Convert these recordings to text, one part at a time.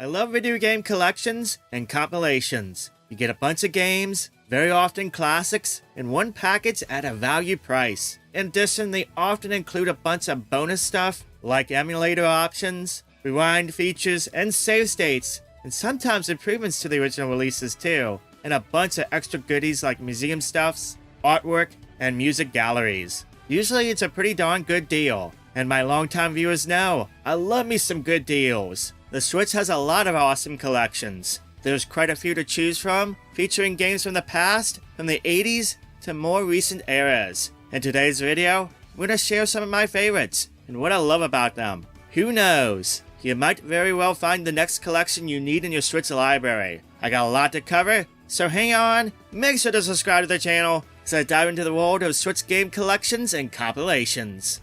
I love video game collections and compilations. You get a bunch of games, very often classics, in one package at a value price. In addition, they often include a bunch of bonus stuff like emulator options, rewind features, and save states, and sometimes improvements to the original releases too, and a bunch of extra goodies like museum stuffs, artwork, and music galleries. Usually it's a pretty darn good deal, and my longtime viewers know I love me some good deals. The Switch has a lot of awesome collections. There's quite a few to choose from, featuring games from the past, from the 80s, to more recent eras. In today's video, I'm going to share some of my favorites, and what I love about them. Who knows? You might very well find the next collection you need in your Switch library. I got a lot to cover, so hang on, make sure to subscribe to the channel, as I dive into the world of Switch game collections and compilations.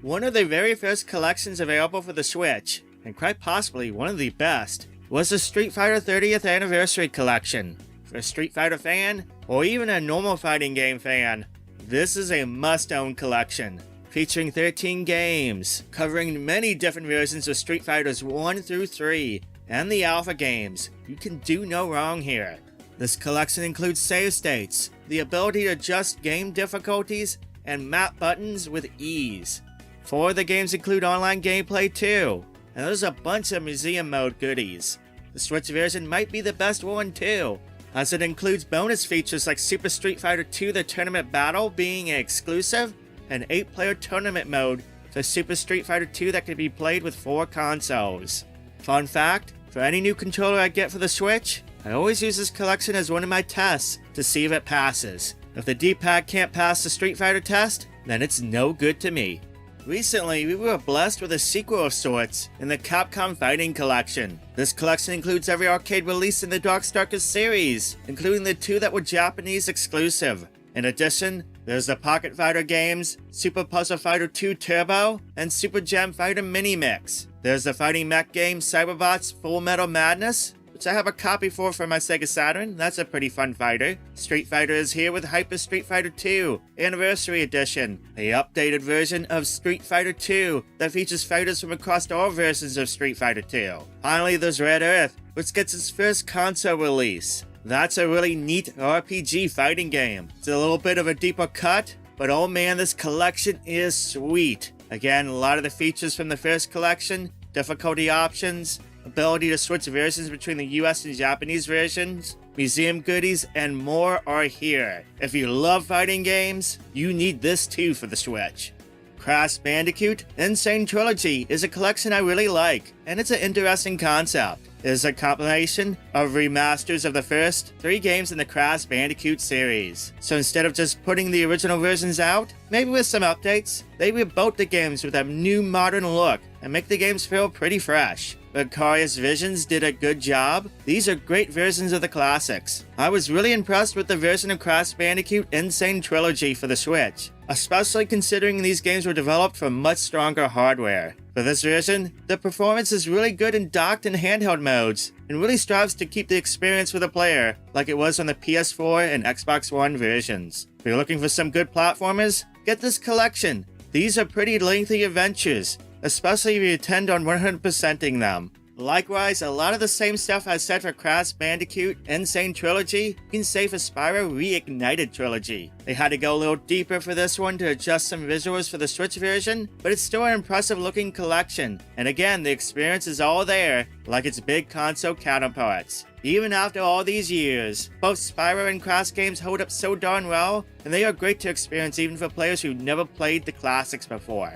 One of the very first collections available for the Switch, and quite possibly one of the best, was the Street Fighter 30th Anniversary Collection. For a Street Fighter fan, or even a normal fighting game fan, this is a must-own collection, featuring 13 games, covering many different versions of Street Fighters 1 through 3, and the Alpha games. You can do no wrong here. This collection includes save states, the ability to adjust game difficulties, and map buttons with ease. 4 of the games include online gameplay too, and there's a bunch of museum mode goodies. The Switch version might be the best one too, as it includes bonus features like Super Street Fighter 2 The Tournament Battle being exclusive, and 8-player tournament mode for Super Street Fighter 2 that can be played with 4 consoles. Fun fact, for any new controller I get for the Switch, I always use this collection as one of my tests to see if it passes. If the D-pad can't pass the Street Fighter test, then it's no good to me. Recently, we were blessed with a sequel of sorts in the Capcom Fighting Collection. This collection includes every arcade release in the Darkstalkers series, including the 2 that were Japanese exclusive. In addition, there's the Pocket Fighter games, Super Puzzle Fighter 2 Turbo, and Super Jam Fighter Mini Mix. There's the fighting mech game Cyberbots Full Metal Madness, which I have a copy for my Sega Saturn. That's a pretty fun fighter. Street Fighter is here with Hyper Street Fighter 2 Anniversary Edition, a updated version of Street Fighter 2 that features fighters from across all versions of Street Fighter 2. Finally, there's Red Earth, which gets its first console release. That's a really neat RPG fighting game. It's a little bit of a deeper cut, but oh man, this collection is sweet. Again, a lot of the features from the first collection, difficulty options, ability to switch versions between the US and Japanese versions, museum goodies, and more are here. If you love fighting games, you need this too for the Switch. Crash Bandicoot Insane Trilogy is a collection I really like, and it's an interesting concept. It is a compilation of remasters of the first 3 games in the Crash Bandicoot series. So instead of just putting the original versions out, maybe with some updates, they reboot the games with a new modern look and make the games feel pretty fresh. Vicarious Visions did a good job. These are great versions of the classics. I was really impressed with the version of Crash Bandicoot Insane Trilogy for the Switch, especially considering these games were developed for much stronger hardware. For this version, the performance is really good in docked and handheld modes, and really strives to keep the experience for the player like it was on the PS4 and Xbox One versions. If you're looking for some good platformers, get this collection. These are pretty lengthy adventures, especially if you intend on 100%ing them. Likewise, a lot of the same stuff I said for Crash Bandicoot Insane Trilogy, you can say for Spyro Reignited Trilogy. They had to go a little deeper for this one to adjust some visuals for the Switch version, but it's still an impressive looking collection. And again, the experience is all there, like its big console counterparts. Even after all these years, both Spyro and Crash games hold up so darn well, and they are great to experience even for players who never played the classics before.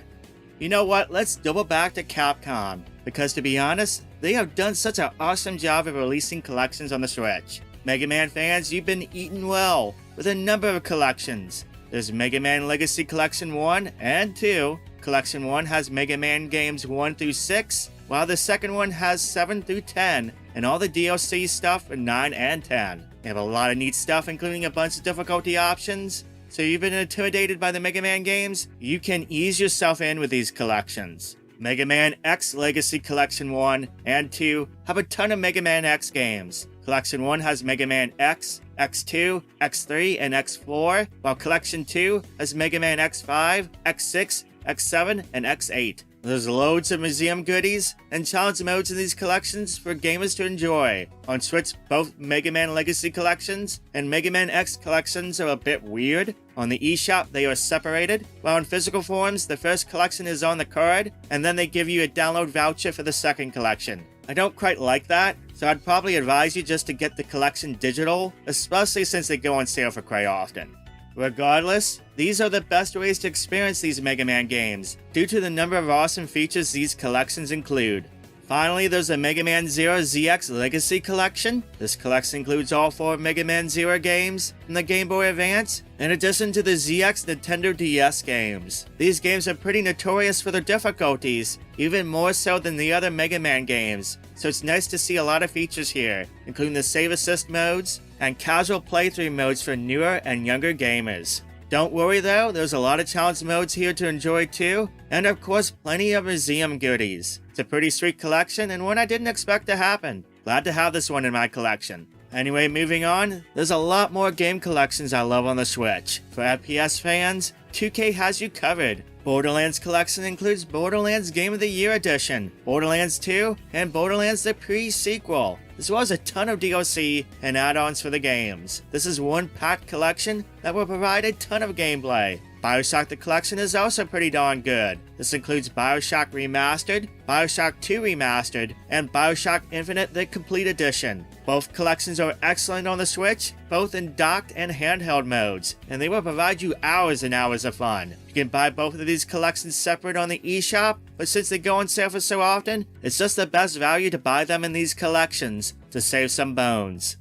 You know what, let's double back to Capcom, because to be honest, they have done such an awesome job of releasing collections on the Switch. Mega Man fans, you've been eaten well with a number of collections. There's Mega Man Legacy Collection 1 and 2. Collection 1 has Mega Man games 1 through 6, while the second one has 7 through 10, and all the DLC stuff for 9 and 10. They have a lot of neat stuff, including a bunch of difficulty options. So you've been intimidated by the Mega Man games? You can ease yourself in with these collections. Mega Man X Legacy Collection 1 and 2 have a ton of Mega Man X games. Collection 1 has Mega Man X, X2, X3, and X4, while Collection 2 has Mega Man X5, X6, X7, and X8. There's loads of museum goodies and challenge modes in these collections for gamers to enjoy. On Switch, both Mega Man Legacy Collections and Mega Man X Collections are a bit weird. On the eShop, they are separated, while in physical forms, the first collection is on the card, and then they give you a download voucher for the second collection. I don't quite like that, so I'd probably advise you just to get the collection digital, especially since they go on sale for quite often. Regardless, these are the best ways to experience these Mega Man games, due to the number of awesome features these collections include. Finally, there's the Mega Man Zero ZX Legacy Collection. This collection includes all 4 Mega Man Zero games from the Game Boy Advance, in addition to the ZX Nintendo DS games. These games are pretty notorious for their difficulties, even more so than the other Mega Man games, so it's nice to see a lot of features here, including the Save Assist modes, and casual playthrough modes for newer and younger gamers. Don't worry though, there's a lot of challenge modes here to enjoy too, and of course plenty of museum goodies. It's a pretty sweet collection and one I didn't expect to happen. Glad to have this one in my collection. Anyway, moving on, there's a lot more game collections I love on the Switch. For FPS fans, 2K has you covered. Borderlands Collection includes Borderlands Game of the Year Edition, Borderlands 2, and Borderlands the Pre-Sequel, as well as a ton of DLC and add-ons for the games. This is one packed collection that will provide a ton of gameplay. Bioshock the Collection is also pretty darn good. This includes Bioshock Remastered, Bioshock 2 Remastered, and Bioshock Infinite the Complete Edition. Both collections are excellent on the Switch, both in docked and handheld modes, and they will provide you hours and hours of fun. You can buy both of these collections separate on the eShop, but since they go on sale for so often, it's just the best value to buy them in these collections to save some bones.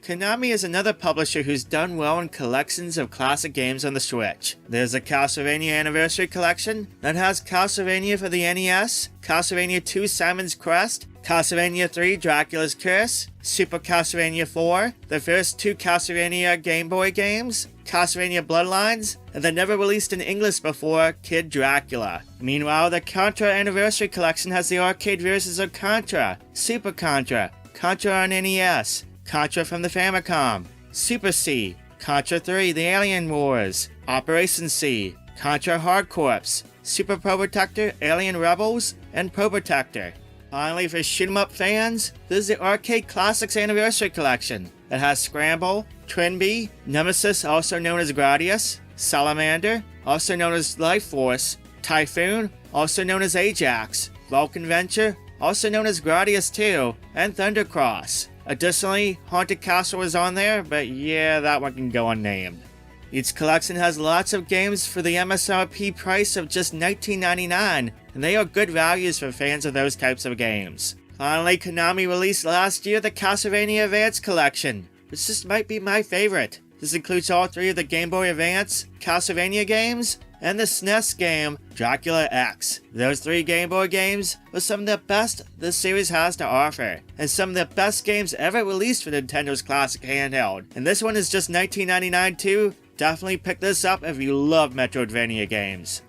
Konami is another publisher who's done well in collections of classic games on the Switch. There's a Castlevania Anniversary Collection that has Castlevania for the NES, Castlevania 2 Simon's Quest, Castlevania 3 Dracula's Curse, Super Castlevania 4, the first 2 Castlevania Game Boy games, Castlevania Bloodlines, and the never released in English before Kid Dracula. Meanwhile, the Contra Anniversary Collection has the arcade versions of Contra, Super Contra, Contra on NES, Contra from the Famicom, Super C, Contra 3 The Alien Wars, Operation C, Contra Hard Corps, Super Pro Protector Alien Rebels, and Pro Protector. Finally, for shoot 'em up fans, there's the Arcade Classics Anniversary Collection that has Scramble, Trinby, Nemesis also known as Gradius, Salamander, also known as Life Force, Typhoon, also known as Ajax, Vulcan Venture, also known as Gradius 2, and Thundercross. Additionally, Haunted Castle is on there, but yeah, that one can go unnamed. Each collection has lots of games for the MSRP price of just $19.99, and they are good values for fans of those types of games. Finally, Konami released last year the Castlevania Advance Collection, which just might be my favorite. This includes all 3 of the Game Boy Advance Castlevania games, and the SNES game Dracula X. Those 3 Game Boy games are some of the best this series has to offer, and some of the best games ever released for Nintendo's classic handheld. And this one is just $19.99 too. Definitely pick this up if you love Metroidvania games.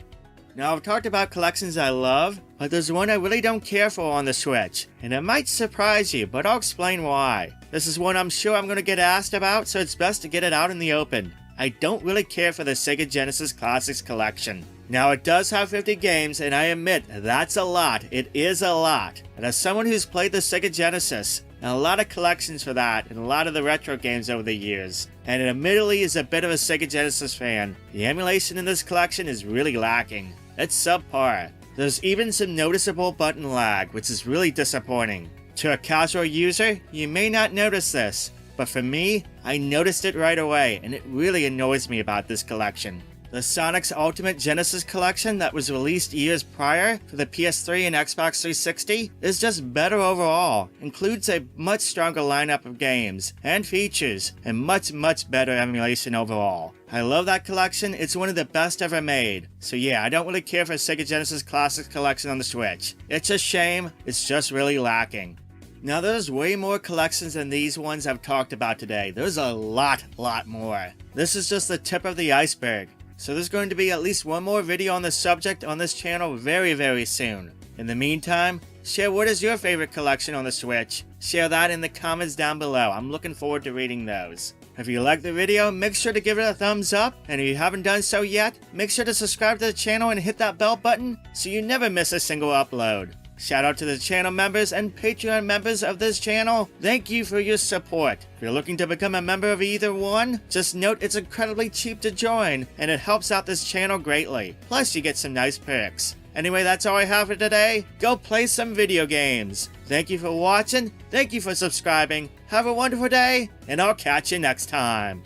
Now, I've talked about collections I love, but there's one I really don't care for on the Switch, and it might surprise you, but I'll explain why. This is one I'm sure I'm going to get asked about, so it's best to get it out in the open. I don't really care for the Sega Genesis Classics Collection. Now, it does have 50 games, and I admit, that's a lot. It is a lot. And as someone who's played the Sega Genesis, and a lot of collections for that, and a lot of the retro games over the years, and admittedly is a bit of a Sega Genesis fan, the emulation in this collection is really lacking. It's subpar. There's even some noticeable button lag, which is really disappointing. To a casual user, you may not notice this, but for me, I noticed it right away, and it really annoys me about this collection. The Sonic's Ultimate Genesis Collection that was released years prior for the PS3 and Xbox 360 is just better overall, includes a much stronger lineup of games and features, and much better emulation overall. I love that collection, it's one of the best ever made. So yeah, I don't really care for Sega Genesis Classics Collection on the Switch. It's a shame, it's just really lacking. Now there's way more collections than these ones I've talked about today. There's a lot more. This is just the tip of the iceberg. So there's going to be at least one more video on this subject on this channel very soon. In the meantime, share what is your favorite collection on the Switch. Share that in the comments down below. I'm looking forward to reading those. If you liked the video, make sure to give it a thumbs up, and if you haven't done so yet, make sure to subscribe to the channel and hit that bell button so you never miss a single upload. Shout out to the channel members and Patreon members of this channel. Thank you for your support. If you're looking to become a member of either one, just note it's incredibly cheap to join, and it helps out this channel greatly. Plus, you get some nice perks. Anyway, that's all I have for today. Go play some video games. Thank you for watching. Thank you for subscribing. Have a wonderful day, and I'll catch you next time.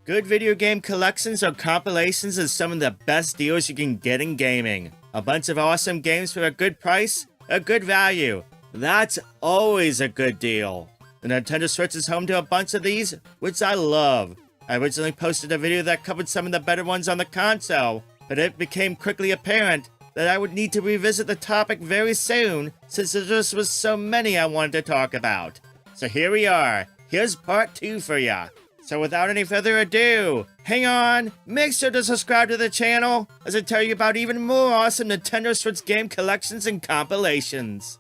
Good video game collections or compilations are some of the best deals you can get in gaming. A bunch of awesome games for a good price, a good value. That's always a good deal. The Nintendo Switch is home to a bunch of these, which I love. I originally posted a video that covered some of the better ones on the console, but it became quickly apparent that I would need to revisit the topic very soon, since there just was so many I wanted to talk about. So here we are. Here's part 2 for ya. So without any further ado, hang on, make sure to subscribe to the channel as I tell you about even more awesome Nintendo Switch game collections and compilations.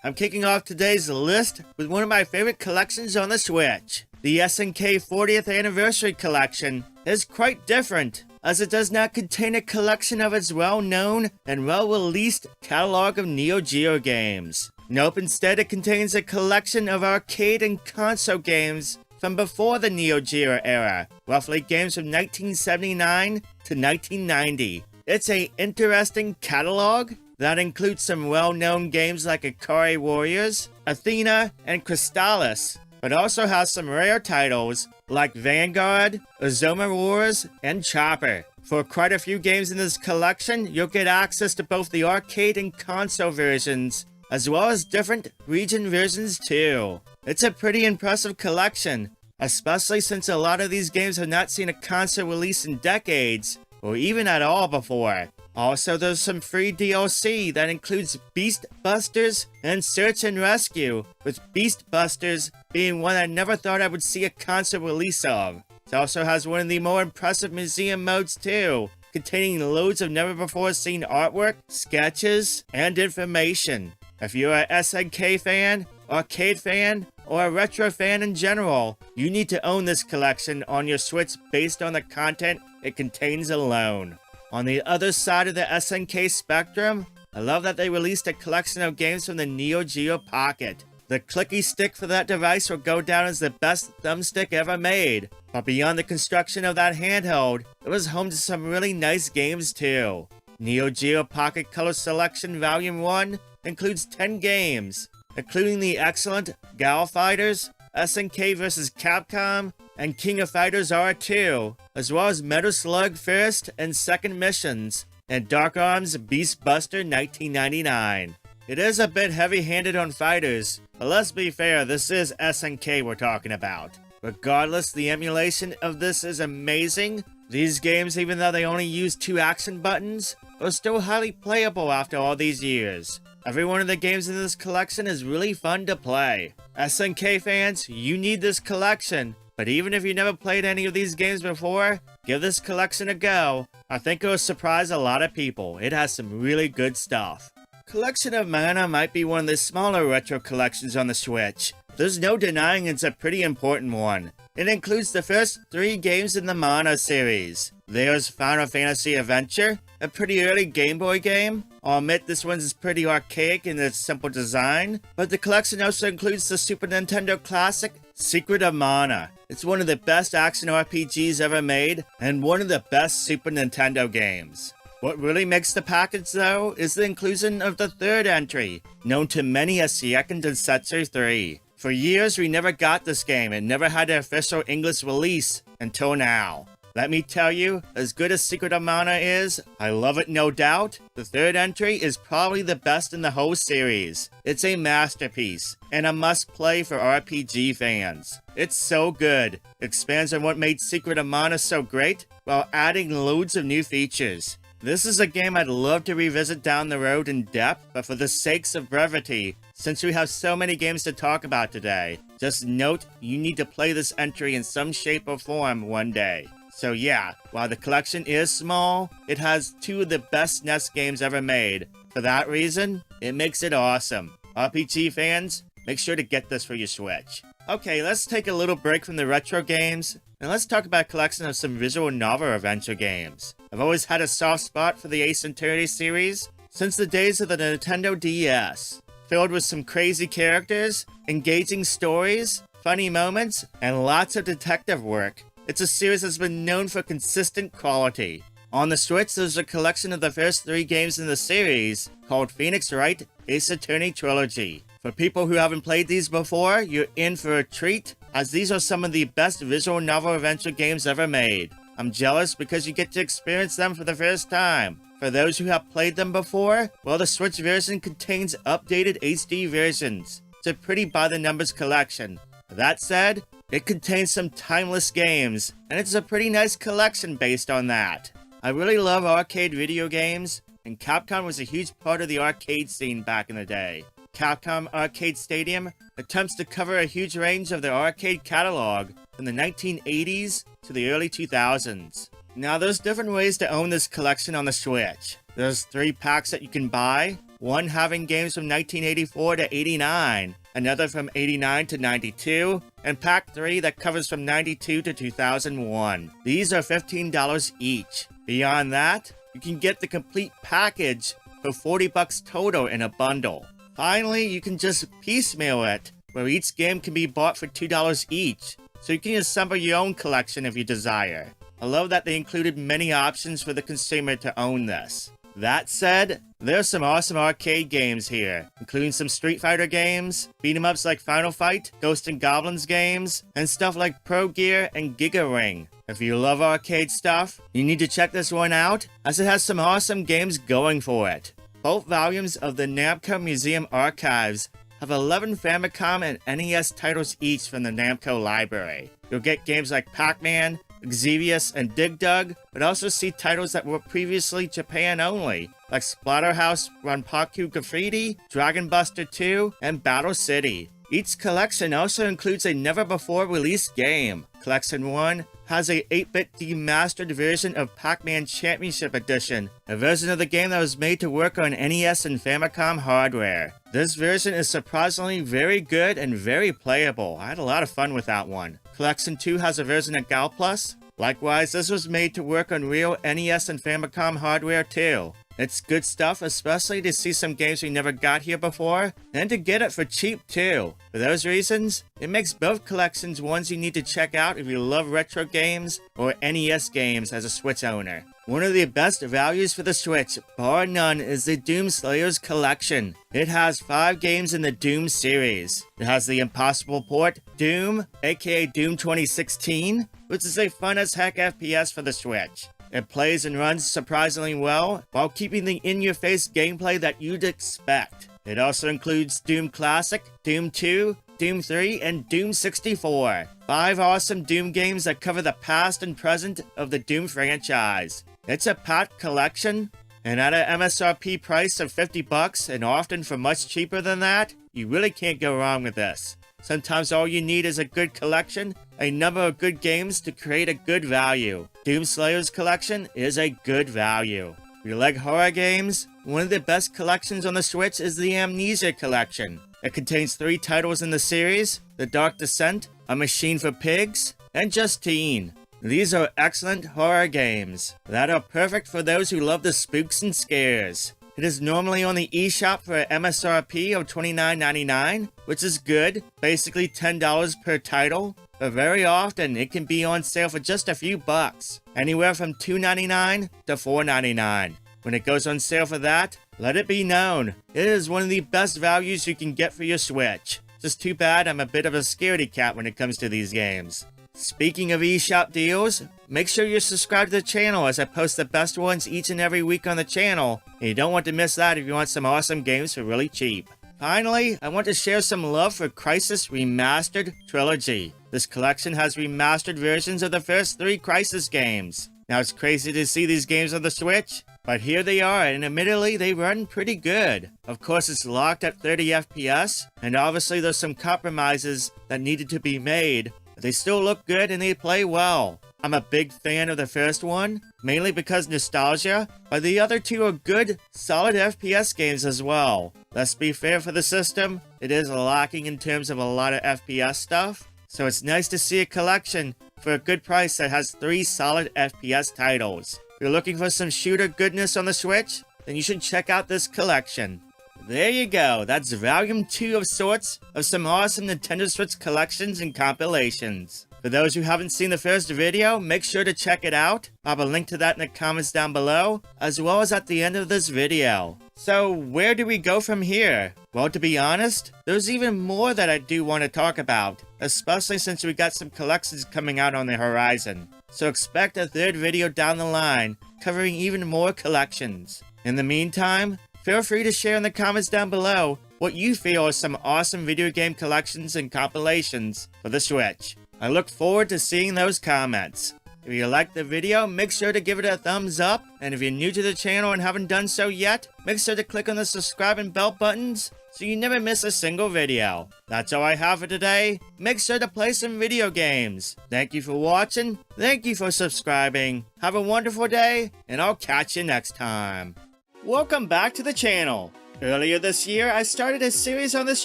I'm kicking off today's list with one of my favorite collections on the Switch. The SNK 40th Anniversary Collection is quite different, as it does not contain a collection of its well-known and well-released catalog of Neo Geo games. Nope, instead it contains a collection of arcade and console games from before the Neo Geo era, roughly games from 1979 to 1990. It's an interesting catalog that includes some well-known games like Ikari Warriors, Athena, and Crystallis, but also has some rare titles like Vanguard, Azoma Wars, and Chopper. For quite a few games in this collection, you'll get access to both the arcade and console versions, as well as different region versions too. It's a pretty impressive collection, especially since a lot of these games have not seen a console release in decades, or even at all before. Also, there's some free DLC that includes Beast Busters and Search and Rescue, with Beast Busters being one I never thought I would see a console release of. It also has one of the more impressive museum modes too, containing loads of never-before-seen artwork, sketches, and information. If you're a SNK fan, arcade fan, or a retro fan in general, you need to own this collection on your Switch based on the content it contains alone. On the other side of the SNK spectrum, I love that they released a collection of games from the Neo Geo Pocket. The clicky stick for that device will go down as the best thumbstick ever made. But beyond the construction of that handheld, it was home to some really nice games too. Neo Geo Pocket Color Selection Volume 1 includes 10 games, including the excellent Gal Fighters, SNK vs. Capcom, and King of Fighters R2, as well as Metal Slug First and Second Missions, and Dark Arms Beast Buster 1999. It is a bit heavy-handed on fighters, but let's be fair, this is SNK we're talking about. Regardless, the emulation of this is amazing. These games, even though they only use 2 action buttons, are still highly playable after all these years. Every one of the games in this collection is really fun to play. SNK fans, you need this collection. But even if you never played any of these games before, give this collection a go. I think it will surprise a lot of people. It has some really good stuff. Collection of Mana might be one of the smaller retro collections on the Switch. There's no denying it's a pretty important one. It includes the first 3 games in the Mana series. There's Final Fantasy Adventure, a pretty early Game Boy game. I'll admit this one's pretty archaic in its simple design, but the collection also includes the Super Nintendo classic Secret of Mana. It's one of the best action RPGs ever made, and one of the best Super Nintendo games. What really makes the package though, is the inclusion of the 3rd entry, known to many as Seiken Densetsu 3. For years we never got this game and never had an official English release, until now. Let me tell you, as good as Secret of Mana is, I love it no doubt, the 3rd entry is probably the best in the whole series. It's a masterpiece, and a must-play for RPG fans. It's so good, expands on what made Secret of Mana so great, while adding loads of new features. This is a game I'd love to revisit down the road in depth, but for the sakes of brevity, since we have so many games to talk about today, just note you need to play this entry in some shape or form one day. So yeah, while the collection is small, it has two of the best NES games ever made. For that reason, it makes it awesome. RPG fans, make sure to get this for your Switch. Okay, let's take a little break from the retro games, and let's talk about a collection of some visual novel adventure games. I've always had a soft spot for the Ace Attorney series since the days of the Nintendo DS. Filled with some crazy characters, engaging stories, funny moments, and lots of detective work. It's a series that's been known for consistent quality. On the Switch, there's a collection of the first 3 games in the series called Phoenix Wright Ace Attorney Trilogy. For people who haven't played these before, you're in for a treat, as these are some of the best visual novel adventure games ever made. I'm jealous because you get to experience them for the first time. For those who have played them before, well, the Switch version contains updated HD versions. It's a pretty by-the-numbers collection. That said, it contains some timeless games, and it's a pretty nice collection based on that. I really love arcade video games, and Capcom was a huge part of the arcade scene back in the day. Capcom Arcade Stadium attempts to cover a huge range of their arcade catalog from the 1980s to the early 2000s. Now, there's different ways to own this collection on the Switch. There's 3 packs that you can buy, one having games from 1984 to 89, another from 89 to 92, and pack 3 that covers from 92 to 2001. These are $15 each. Beyond that, you can get the complete package for $40 total in a bundle. Finally, you can just piecemeal it, where each game can be bought for $2 each, so you can assemble your own collection if you desire. I love that they included many options for the consumer to own this. That said, there's some awesome arcade games here, including some Street Fighter games, beat-em-ups like Final Fight, Ghosts and Goblins games, and stuff like Pro Gear and Giga Ring. If you love arcade stuff, you need to check this one out, as it has some awesome games going for it. Both volumes of the Namco Museum Archives have 11 Famicom and NES titles each from the Namco library. You'll get games like Pac-Man, Xevious, and Dig Dug, but also see titles that were previously Japan only, like Splatterhouse Ranpaku Graffiti, Dragon Buster 2, and Battle City. Each collection also includes a never-before-released game. Collection 1 has a 8-bit demastered version of Pac-Man Championship Edition, a version of the game that was made to work on NES and Famicom hardware. This version is surprisingly very good and very playable. I had a lot of fun with that one. Collection 2 has a version of Gal Plus. Likewise, this was made to work on real NES and Famicom hardware too. It's good stuff, especially to see some games we never got here before, and to get it for cheap too. For those reasons, it makes both collections ones you need to check out if you love retro games or NES games as a Switch owner. One of the best values for the Switch, bar none, is the Doom Slayers Collection. It has 5 games in the Doom series. It has the Impossible port, Doom, aka Doom 2016, which is a fun as heck FPS for the Switch. It plays and runs surprisingly well, while keeping the in-your-face gameplay that you'd expect. It also includes Doom Classic, Doom 2, Doom 3, and Doom 64. 5 awesome Doom games that cover the past and present of the Doom franchise. It's a packed collection, and at an MSRP price of $50, and often for much cheaper than that, you really can't go wrong with this. Sometimes all you need is a good collection, a number of good games to create a good value. Doom Slayers Collection is a good value. If you like horror games, one of the best collections on the Switch is the Amnesia Collection. It contains 3 titles in the series, The Dark Descent, A Machine for Pigs, and Justine. These are excellent horror games that are perfect for those who love the spooks and scares. It is normally on the eShop for an MSRP of $29.99, which is good, basically $10 per title, but very often it can be on sale for just a few bucks, anywhere from $2.99 to $4.99. When it goes on sale for that, let it be known, it is one of the best values you can get for your Switch. Just too bad I'm a bit of a scaredy cat when it comes to these games. Speaking of eShop deals, make sure you're subscribed to the channel as I post the best ones each and every week on the channel, and you don't want to miss that if you want some awesome games for really cheap. Finally, I want to share some love for Crysis Remastered Trilogy. This collection has remastered versions of the first 3 Crysis games. Now it's crazy to see these games on the Switch, but here they are, and admittedly they run pretty good. Of course it's locked at 30 FPS, and obviously there's some compromises that needed to be made, but they still look good and they play well. I'm a big fan of the first one, mainly because nostalgia, but the other two are good, solid FPS games as well. Let's be fair for the system, it is lacking in terms of a lot of FPS stuff, so it's nice to see a collection for a good price that has 3 solid FPS titles. If you're looking for some shooter goodness on the Switch, then you should check out this collection. There you go, that's volume 2 of sorts of some awesome Nintendo Switch collections and compilations. For those who haven't seen the first video, make sure to check it out. I'll have a link to that in the comments down below, as well as at the end of this video. So, where do we go from here? Well, to be honest, there's even more that I do want to talk about, especially since we got some collections coming out on the horizon. So expect a third video down the line, covering even more collections. In the meantime, feel free to share in the comments down below what you feel are some awesome video game collections and compilations for the Switch. I look forward to seeing those comments. If you liked the video, make sure to give it a thumbs up, and if you're new to the channel and haven't done so yet, make sure to click on the subscribe and bell buttons so you never miss a single video. That's all I have for today. Make sure to play some video games. Thank you for watching, thank you for subscribing, have a wonderful day, and I'll catch you next time. Welcome back to the channel. Earlier this year, I started a series on this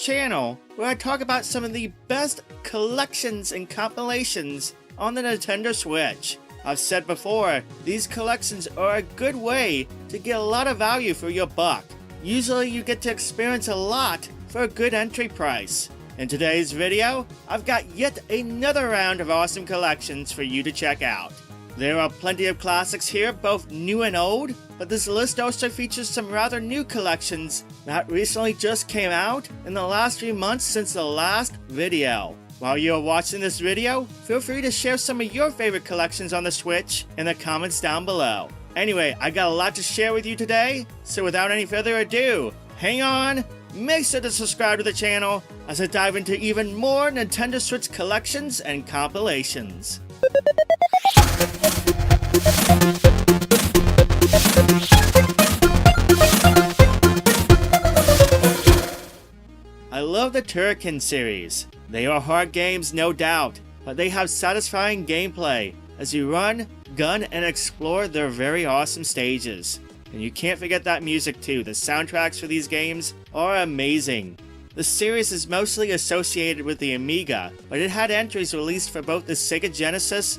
channel where I talk about some of the best collections and compilations on the Nintendo Switch. I've said before, these collections are a good way to get a lot of value for your buck. Usually you get to experience a lot for a good entry price. In today's video, I've got yet another round of awesome collections for you to check out. There are plenty of classics here, both new and old, but this list also features some rather new collections that recently just came out in the last few months since the last video. While you're watching this video, feel free to share some of your favorite collections on the Switch in the comments down below. Anyway, I got a lot to share with you today, so without any further ado, hang on, make sure to subscribe to the channel as I dive into even more Nintendo Switch collections and compilations. I love the Turrican series. They are hard games, no doubt, but they have satisfying gameplay as you run, gun, and explore their very awesome stages. And you can't forget that music too. The soundtracks for these games are amazing. The series is mostly associated with the Amiga, but it had entries released for both the Sega Genesis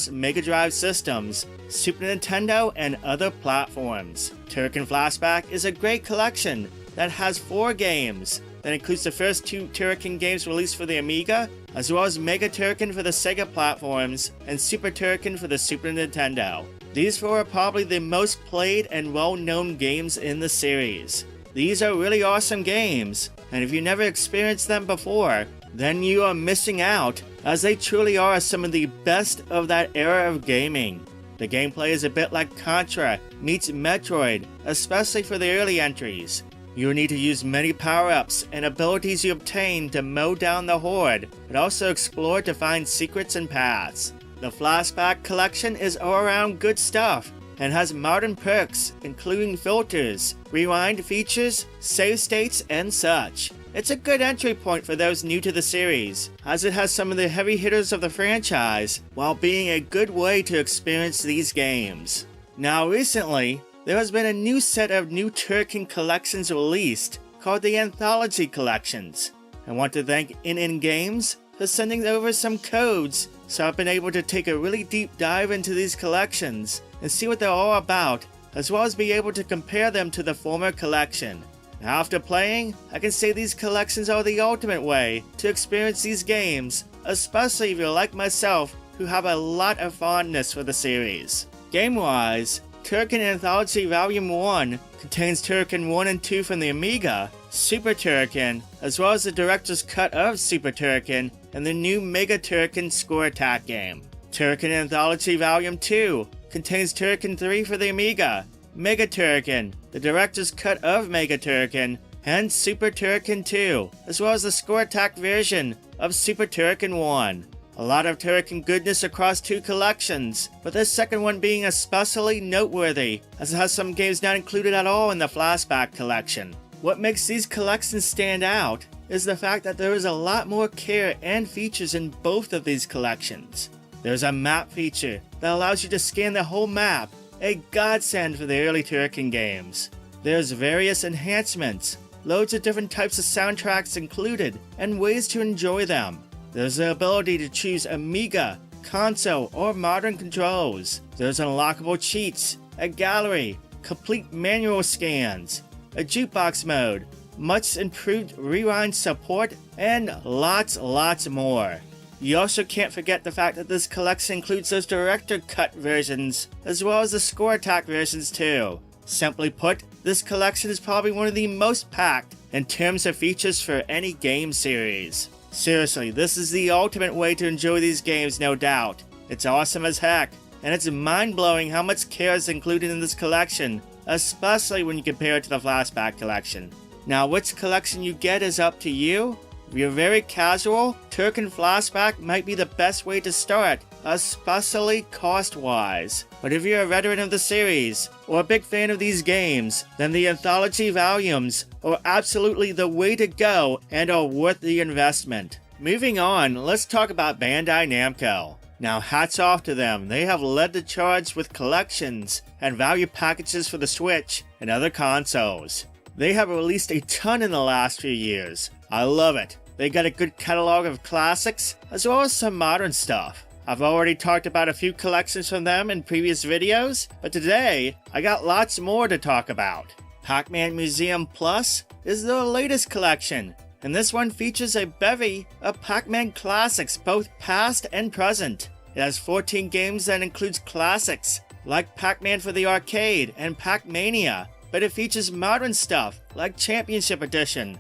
/ Mega Drive systems, Super Nintendo, and other platforms. Turrican Flashback is a great collection that has 4 games. That includes the first 2 Turrican games released for the Amiga, as well as Mega Turrican for the Sega platforms, and Super Turrican for the Super Nintendo. These 4 are probably the most played and well-known games in the series. These are really awesome games, and if you never experienced them before, then you are missing out, as they truly are some of the best of that era of gaming. The gameplay is a bit like Contra meets Metroid, especially for the early entries. You will need to use many power-ups and abilities you obtain to mow down the horde, but also explore to find secrets and paths. The Flashback collection is all around good stuff, and has modern perks, including filters, rewind features, save states, and such. It's a good entry point for those new to the series, as it has some of the heavy hitters of the franchise, while being a good way to experience these games. Now recently, there has been a new set of new Turrican collections released, called the Anthology Collections. I want to thank NN Games for sending over some codes, so I've been able to take a really deep dive into these collections and see what they're all about, as well as be able to compare them to the former collection. Now, after playing, I can say these collections are the ultimate way to experience these games, especially if you're like myself, who have a lot of fondness for the series. Game-wise, Turrican Anthology Volume 1 contains Turrican 1 and 2 from the Amiga, Super Turrican, as well as the director's cut of Super Turrican, and the new Mega Turrican Score Attack game. Turrican Anthology Volume 2 contains Turrican 3 for the Amiga, Mega Turrican, the director's cut of Mega Turrican, and Super Turrican 2, as well as the Score Attack version of Super Turrican 1. A lot of Turrican goodness across 2 collections, but this second one being especially noteworthy, as it has some games not included at all in the Flashback collection. What makes these collections stand out is the fact that there is a lot more care and features in both of these collections. There's a map feature that allows you to scan the whole map, a godsend for the early Turrican games. There's various enhancements, loads of different types of soundtracks included, and ways to enjoy them. There's the ability to choose Amiga, console, or modern controls. There's unlockable cheats, a gallery, complete manual scans, a jukebox mode, much improved rewind support, and lots more. You also can't forget the fact that this collection includes those director cut versions, as well as the score attack versions too. Simply put, this collection is probably one of the most packed in terms of features for any game series. Seriously, this is the ultimate way to enjoy these games, no doubt. It's awesome as heck, and it's mind-blowing how much care is included in this collection, especially when you compare it to the Flashback collection. Now, which collection you get is up to you. If you're very casual, Turrican Flashback might be the best way to start, especially cost-wise. But if you're a veteran of the series, or a big fan of these games, then the anthology volumes are absolutely the way to go and are worth the investment. Moving on, let's talk about Bandai Namco. Now, hats off to them. They have led the charge with collections and value packages for the Switch and other consoles. They have released a ton in the last few years. I love it. They got a good catalog of classics, as well as some modern stuff. I've already talked about a few collections from them in previous videos, but today, I got lots more to talk about. Pac-Man Museum Plus is their latest collection, and this one features a bevy of Pac-Man classics, both past and present. It has 14 games that includes classics, like Pac-Man for the arcade and Pac-Mania, but it features modern stuff like Championship Edition,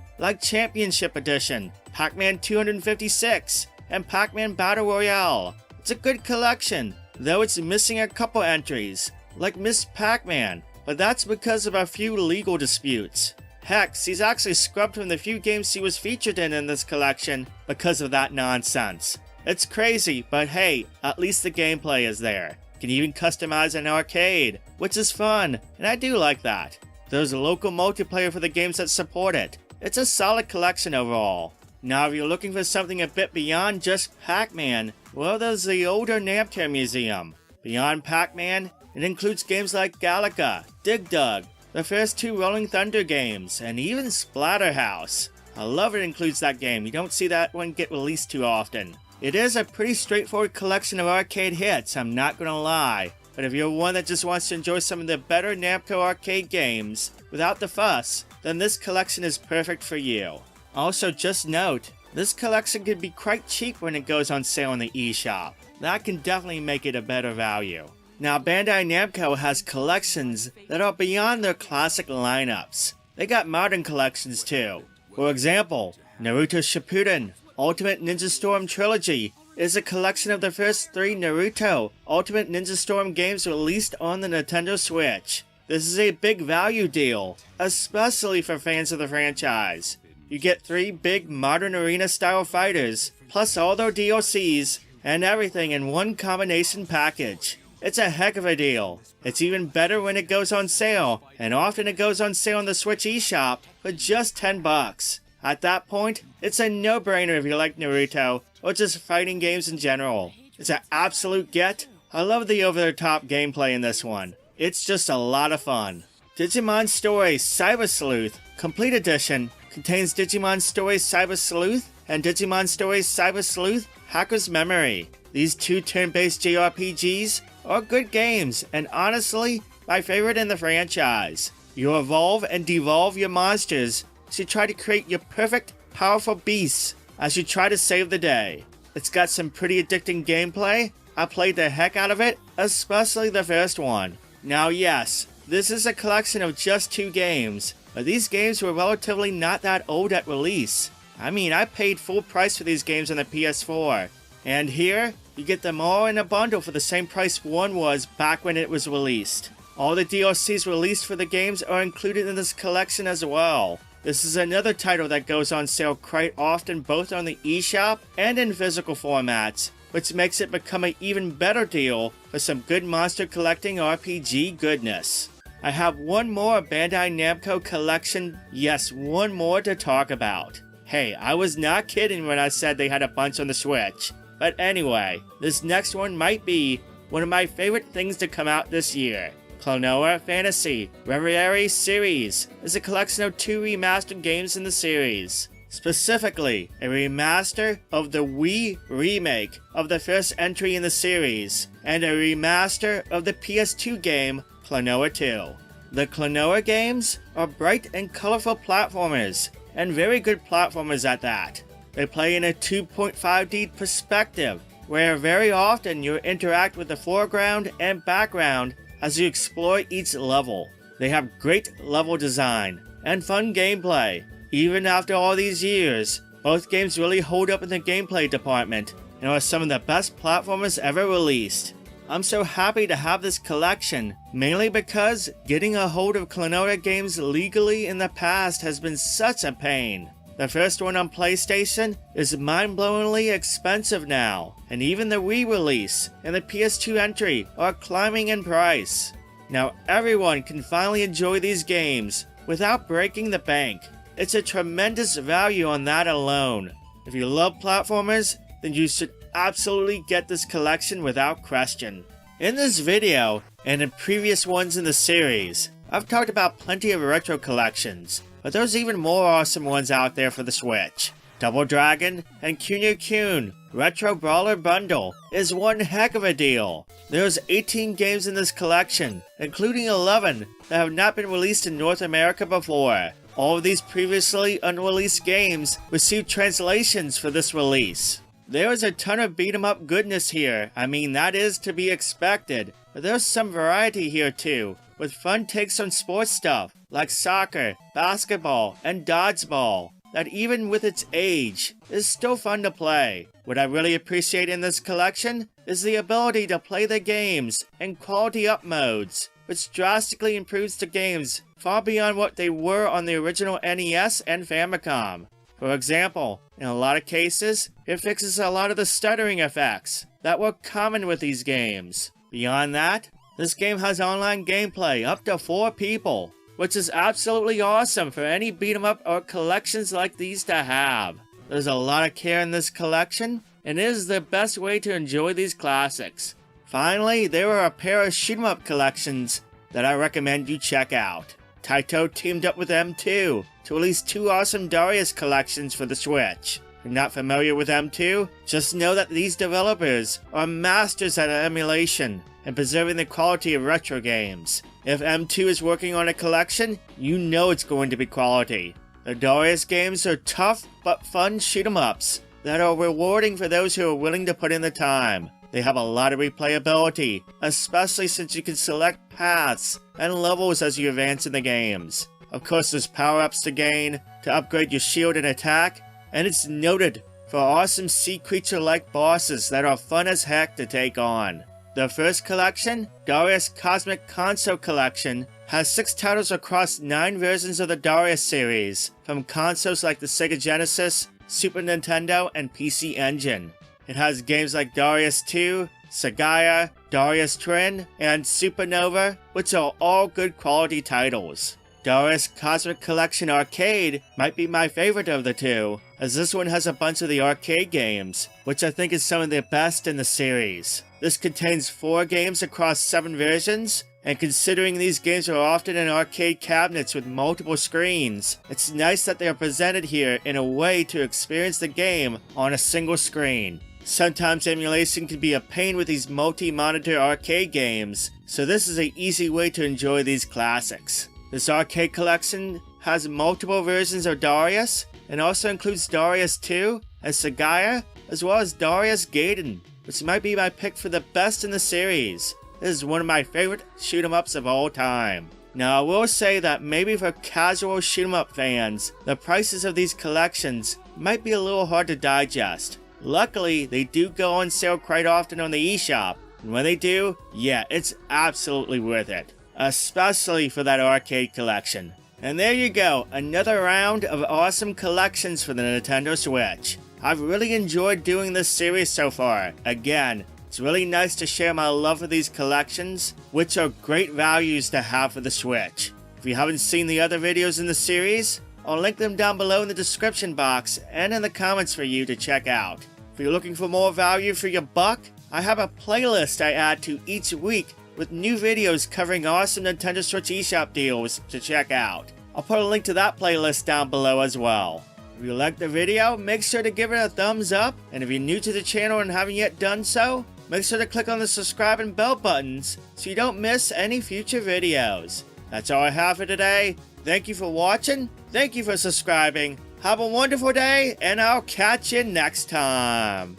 Pac-Man 256, and Pac-Man Battle Royale. It's a good collection, though it's missing a couple entries, like Miss Pac-Man, but that's because of a few legal disputes. Heck, he's actually scrubbed from the few games he was featured in this collection because of that nonsense. It's crazy, but hey, at least the gameplay is there. You can even customize an arcade, which is fun, and I do like that. There's a local multiplayer for the games that support it. It's a solid collection overall. Now, if you're looking for something a bit beyond just Pac-Man, well, there's the older Namco Museum. Beyond Pac-Man, it includes games like Galaga, Dig Dug, the first two Rolling Thunder games, and even Splatterhouse. I love it includes that game. You don't see that one get released too often. It is a pretty straightforward collection of arcade hits, I'm not gonna lie. But if you're one that just wants to enjoy some of the better Namco arcade games without the fuss, then this collection is perfect for you. Also, just note, this collection can be quite cheap when it goes on sale in the eShop. That can definitely make it a better value. Now, Bandai Namco has collections that are beyond their classic lineups. They got modern collections too. For example, Naruto Shippuden Ultimate Ninja Storm Trilogy is a collection of the first 3 Naruto Ultimate Ninja Storm games released on the Nintendo Switch. This is a big value deal, especially for fans of the franchise. You get 3 big modern arena-style fighters, plus all their DLCs, and everything in one combination package. It's a heck of a deal. It's even better when it goes on sale, and often it goes on sale on the Switch eShop for just $10. At that point, it's a no-brainer if you like Naruto, or just fighting games in general. It's an absolute get. I love the over-the-top gameplay in this one. It's just a lot of fun. Digimon Story Cyber Sleuth Complete Edition contains Digimon Story Cyber Sleuth and Digimon Story Cyber Sleuth Hacker's Memory. These 2 turn-based JRPGs are good games, and honestly, my favorite in the franchise. You evolve and devolve your monsters as you try to create your perfect, powerful beasts as you try to save the day. It's got some pretty addicting gameplay. I played the heck out of it, especially the first one. Now yes, this is a collection of just 2 games, but these games were relatively not that old at release. I mean, I paid full price for these games on the PS4. And here, you get them all in a bundle for the same price one was back when it was released. All the DLCs released for the games are included in this collection as well. This is another title that goes on sale quite often both on the eShop and in physical formats, which makes it become an even better deal for some good monster collecting RPG goodness. I have one more Bandai Namco collection, yes, one more to talk about. Hey, I was not kidding when I said they had a bunch on the Switch. But anyway, this next one might be one of my favorite things to come out this year. Klonoa Fantasy Reverie Series is a collection of 2 remastered games in the series. Specifically, a remaster of the Wii remake of the first entry in the series, and a remaster of the PS2 game Klonoa 2. The Klonoa games are bright and colorful platformers, and very good platformers at that. They play in a 2.5D perspective, where very often you interact with the foreground and background as you explore each level. They have great level design and fun gameplay. Even after all these years, both games really hold up in the gameplay department and are some of the best platformers ever released. I'm so happy to have this collection, mainly because getting a hold of Klonoa games legally in the past has been such a pain. The first one on PlayStation is mind-blowingly expensive now, and even the Wii release and the PS2 entry are climbing in price. Now everyone can finally enjoy these games without breaking the bank. It's a tremendous value on that alone. If you love platformers, then you should absolutely get this collection without question. In this video, and in previous ones in the series, I've talked about plenty of retro collections, but there's even more awesome ones out there for the Switch. Double Dragon and Kunio-kun Retro Brawler Bundle is one heck of a deal. There's 18 games in this collection, including 11 that have not been released in North America before. All of these previously unreleased games received translations for this release. There is a ton of beat-em-up goodness here. I mean, that is to be expected. But there's some variety here too, with fun takes on sports stuff like soccer, basketball, and dodgeball, that even with its age, is still fun to play. What I really appreciate in this collection is the ability to play the games in quality up modes, which drastically improves the games far beyond what they were on the original NES and Famicom. For example, in a lot of cases, it fixes a lot of the stuttering effects that were common with these games. Beyond that, this game has online gameplay up to 4 people, which is absolutely awesome for any beat-em-up or collections like these to have. There's a lot of care in this collection, and it is the best way to enjoy these classics. Finally, there are a pair of shoot-em-up collections that I recommend you check out. Taito teamed up with M2 to release 2 awesome Darius collections for the Switch. If you're not familiar with M2, just know that these developers are masters at emulation and preserving the quality of retro games. If M2 is working on a collection, you know it's going to be quality. The Darius games are tough but fun shoot-em-ups that are rewarding for those who are willing to put in the time. They have a lot of replayability, especially since you can select paths and levels as you advance in the games. Of course, there's power-ups to gain, to upgrade your shield and attack, and it's noted for awesome sea creature-like bosses that are fun as heck to take on. The first collection, Darius Cosmic Console Collection, has 6 titles across 9 versions of the Darius series, from consoles like the Sega Genesis, Super Nintendo, and PC Engine. It has games like Darius 2, Sagaya, Darius Twin, and Supernova, which are all good quality titles. Darius Cosmic Collection Arcade might be my favorite of the 2, as this one has a bunch of the arcade games, which I think is some of the best in the series. This contains 4 games across 7 versions, and considering these games are often in arcade cabinets with multiple screens, it's nice that they are presented here in a way to experience the game on a single screen. Sometimes emulation can be a pain with these multi-monitor arcade games, so this is an easy way to enjoy these classics. This arcade collection has multiple versions of Darius, and also includes Darius 2 and Sagaya, as well as Darius Gaiden, which might be my pick for the best in the series. This is one of my favorite shoot-em-ups of all time. Now I will say that maybe for casual shoot-em-up fans, the prices of these collections might be a little hard to digest. Luckily, they do go on sale quite often on the eShop, and when they do, yeah, it's absolutely worth it. Especially for that arcade collection. And there you go, another round of awesome collections for the Nintendo Switch. I've really enjoyed doing this series so far. Again, it's really nice to share my love for these collections, which are great values to have for the Switch. If you haven't seen the other videos in the series, I'll link them down below in the description box and in the comments for you to check out. If you're looking for more value for your buck, I have a playlist I add to each week with new videos covering awesome Nintendo Switch eShop deals to check out. I'll put a link to that playlist down below as well. If you liked the video, make sure to give it a thumbs up, and if you're new to the channel and haven't yet done so, make sure to click on the subscribe and bell buttons so you don't miss any future videos. That's all I have for today. Thank you for watching, thank you for subscribing, have a wonderful day, and I'll catch you next time.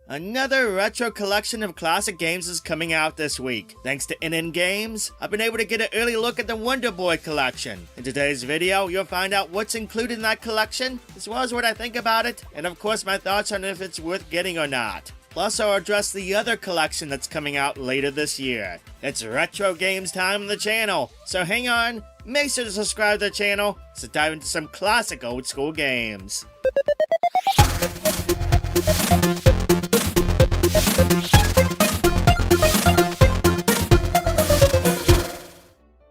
Another retro collection of classic games is coming out this week. Thanks to NN Games, I've been able to get an early look at the Wonder Boy collection. In today's video, you'll find out what's included in that collection, as well as what I think about it, and of course my thoughts on if it's worth getting or not. Plus, I'll address the other collection that's coming out later this year. It's retro games time on the channel, so hang on, make sure to subscribe to the channel, so dive into some classic old school games.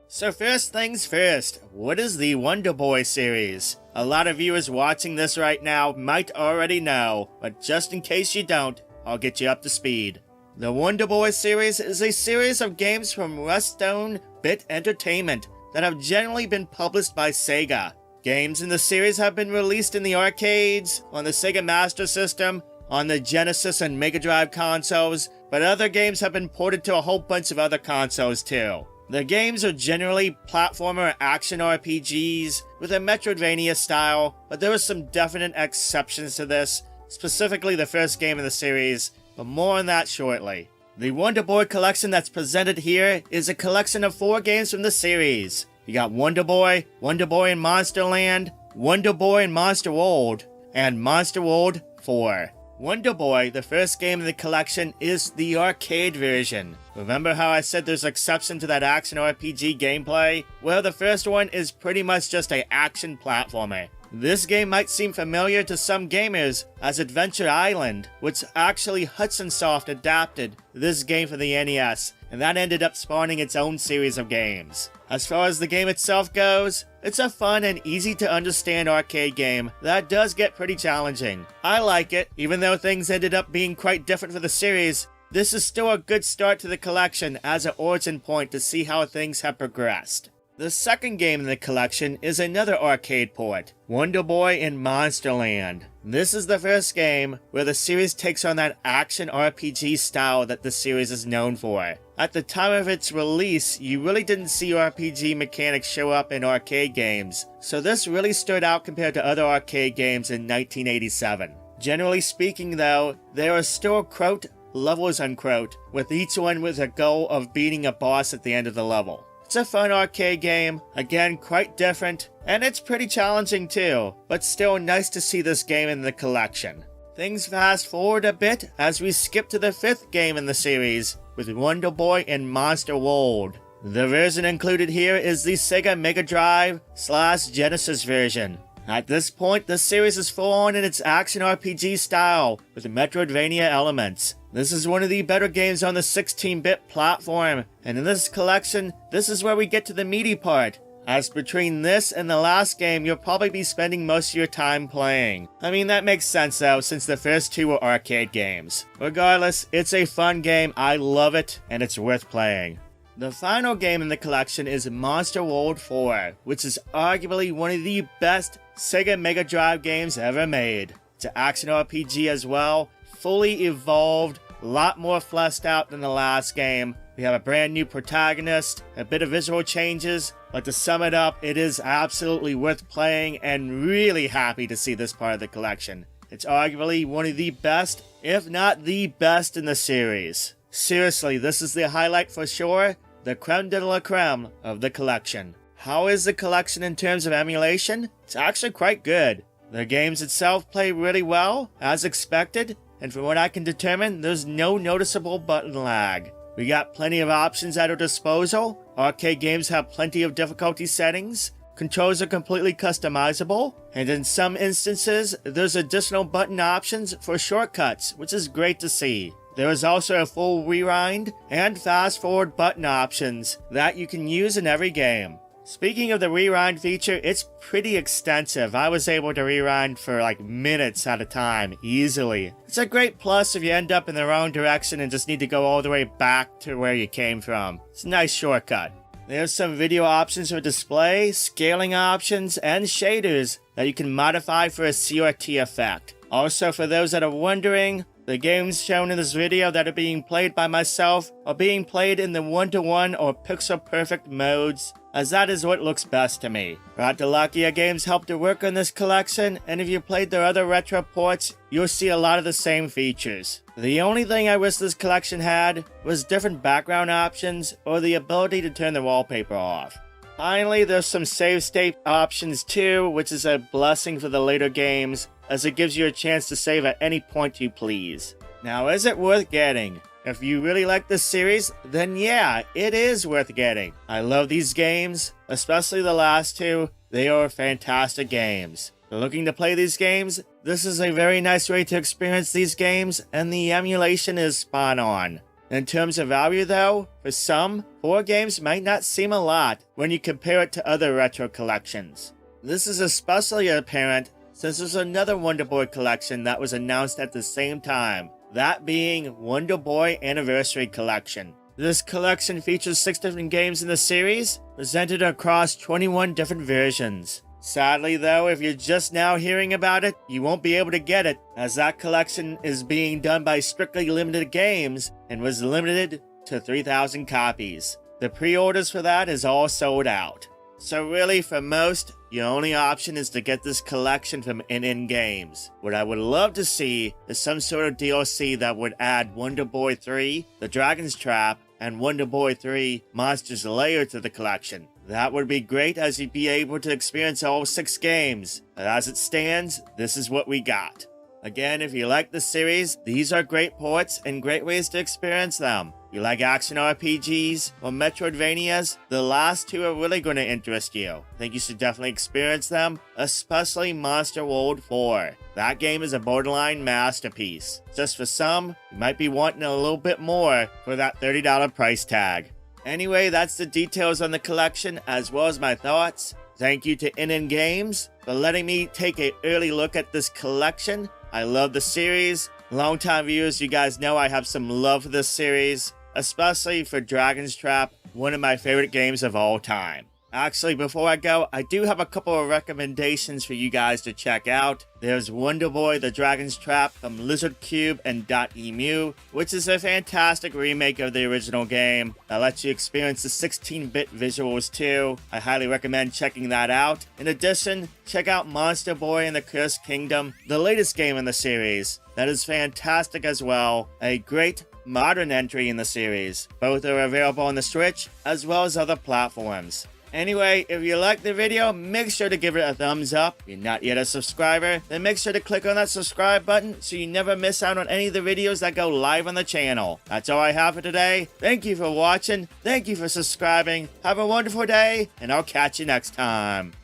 So first things first, what is the Wonder Boy series? A lot of viewers watching this right now might already know, but just in case you don't, I'll get you up to speed. The Wonder Boy series is a series of games from Westone Bit Entertainment that have generally been published by Sega. Games in the series have been released in the arcades, on the Sega Master System, on the Genesis and Mega Drive consoles, but other games have been ported to a whole bunch of other consoles too. The games are generally platformer action RPGs with a Metroidvania style, but there are some definite exceptions to this, specifically the first game in the series, but more on that shortly. The Wonder Boy collection that's presented here is a collection of 4 games from the series. You got Wonder Boy in Monster Land, Wonder Boy in Monster World, and Monster World 4. Wonder Boy, the first game in the collection, is the arcade version. Remember how I said there's exception to that action RPG gameplay? Well, the first one is pretty much just an action platformer. This game might seem familiar to some gamers as Adventure Island, which actually Hudson Soft adapted this game for the NES, and that ended up spawning its own series of games. As far as the game itself goes, it's a fun and easy to understand arcade game that does get pretty challenging. I like it, even though things ended up being quite different for the series. This is still a good start to the collection as an origin point to see how things have progressed. The second game in the collection is another arcade port, Wonder Boy in Monster Land. This is the first game where the series takes on that action RPG style that the series is known for. At the time of its release, you really didn't see RPG mechanics show up in arcade games, so this really stood out compared to other arcade games in 1987. Generally speaking though, there are still quote, levels unquote, with each one with a goal of beating a boss at the end of the level. It's a fun arcade game, again quite different, and it's pretty challenging too, but still nice to see this game in the collection. Things fast forward a bit as we skip to the 5th game in the series, with Wonder Boy in Monster World. The version included here is the Sega Mega Drive / Genesis version. At this point, the series is full on in its action RPG style, with Metroidvania elements. This is one of the better games on the 16-bit platform, and in this collection, this is where we get to the meaty part. As between this and the last game, you'll probably be spending most of your time playing. I mean, that makes sense though, since the first 2 were arcade games. Regardless, it's a fun game, I love it, and it's worth playing. The final game in the collection is Monster World 4, which is arguably one of the best Sega Mega Drive games ever made. It's an action RPG as well, fully evolved, a lot more fleshed out than the last game. We have a brand new protagonist, a bit of visual changes, but to sum it up, it is absolutely worth playing and really happy to see this part of the collection. It's arguably one of the best, if not the best in the series. Seriously, this is the highlight for sure, the creme de la creme of the collection. How is the collection in terms of emulation? It's actually quite good. The games itself play really well, as expected, and from what I can determine, there's no noticeable button lag. We got plenty of options at our disposal. Arcade games have plenty of difficulty settings. Controls are completely customizable, and in some instances, there's additional button options for shortcuts, which is great to see. There is also a full rewind and fast forward button options that you can use in every game. Speaking of the rewind feature, it's pretty extensive. I was able to rewind for like minutes at a time, easily. It's a great plus if you end up in the wrong direction and just need to go all the way back to where you came from. It's a nice shortcut. There's some video options for display, scaling options, and shaders that you can modify for a CRT effect. Also, for those that are wondering, the games shown in this video that are being played by myself are being played in the 1:1 or pixel perfect modes, as that is what looks best to me. Ratalakia Games helped to work on this collection, and if you played their other retro ports, you'll see a lot of the same features. The only thing I wish this collection had was different background options or the ability to turn the wallpaper off. Finally, there's some save state options too, which is a blessing for the later games, as it gives you a chance to save at any point you please. Now, is it worth getting? If you really like this series, then yeah, it is worth getting. I love these games, especially the last two. They are fantastic games. If you're looking to play these games, this is a very nice way to experience these games, and the emulation is spot on. In terms of value though, for some, 4 games might not seem a lot when you compare it to other retro collections. This is especially apparent since there's another Wonder Boy collection that was announced at the same time, that being Wonder Boy Anniversary Collection. This collection features 6 different games in the series, presented across 21 different versions. Sadly though, if you're just now hearing about it, you won't be able to get it, as that collection is being done by Strictly Limited Games and was limited to 3,000 copies. The pre-orders for that is all sold out. So really, for most, your only option is to get this collection from NN Games. What I would love to see is some sort of DLC that would add Wonder Boy 3, The Dragon's Trap, and Wonder Boy 3 Monsters Lair to the collection. That would be great, as you'd be able to experience all 6 games. But as it stands, this is what we got. Again, if you like the series, these are great ports and great ways to experience them. If you like action RPGs or Metroidvanias, the last 2 are really going to interest you. I think you should definitely experience them, especially Monster World 4. That game is a borderline masterpiece. Just for some, you might be wanting a little bit more for that $30 price tag. Anyway, that's the details on the collection as well as my thoughts. Thank you to NN Games for letting me take an early look at this collection. I love the series. Longtime viewers, you guys know I have some love for this series, especially for Dragon's Trap, one of my favorite games of all time. Actually, before I go, I do have a couple of recommendations for you guys to check out. There's Wonder Boy The Dragon's Trap from Lizard Cube and .emu, which is a fantastic remake of the original game that lets you experience the 16-bit visuals too. I highly recommend checking that out. In addition, check out Monster Boy and the Cursed Kingdom, the latest game in the series. That is fantastic as well. A great modern entry in the series. Both are available on the Switch as well as other platforms. Anyway, if you liked the video, make sure to give it a thumbs up. If you're not yet a subscriber, then make sure to click on that subscribe button so you never miss out on any of the videos that go live on the channel. That's all I have for today. Thank you for watching. Thank you for subscribing. Have a wonderful day, and I'll catch you next time.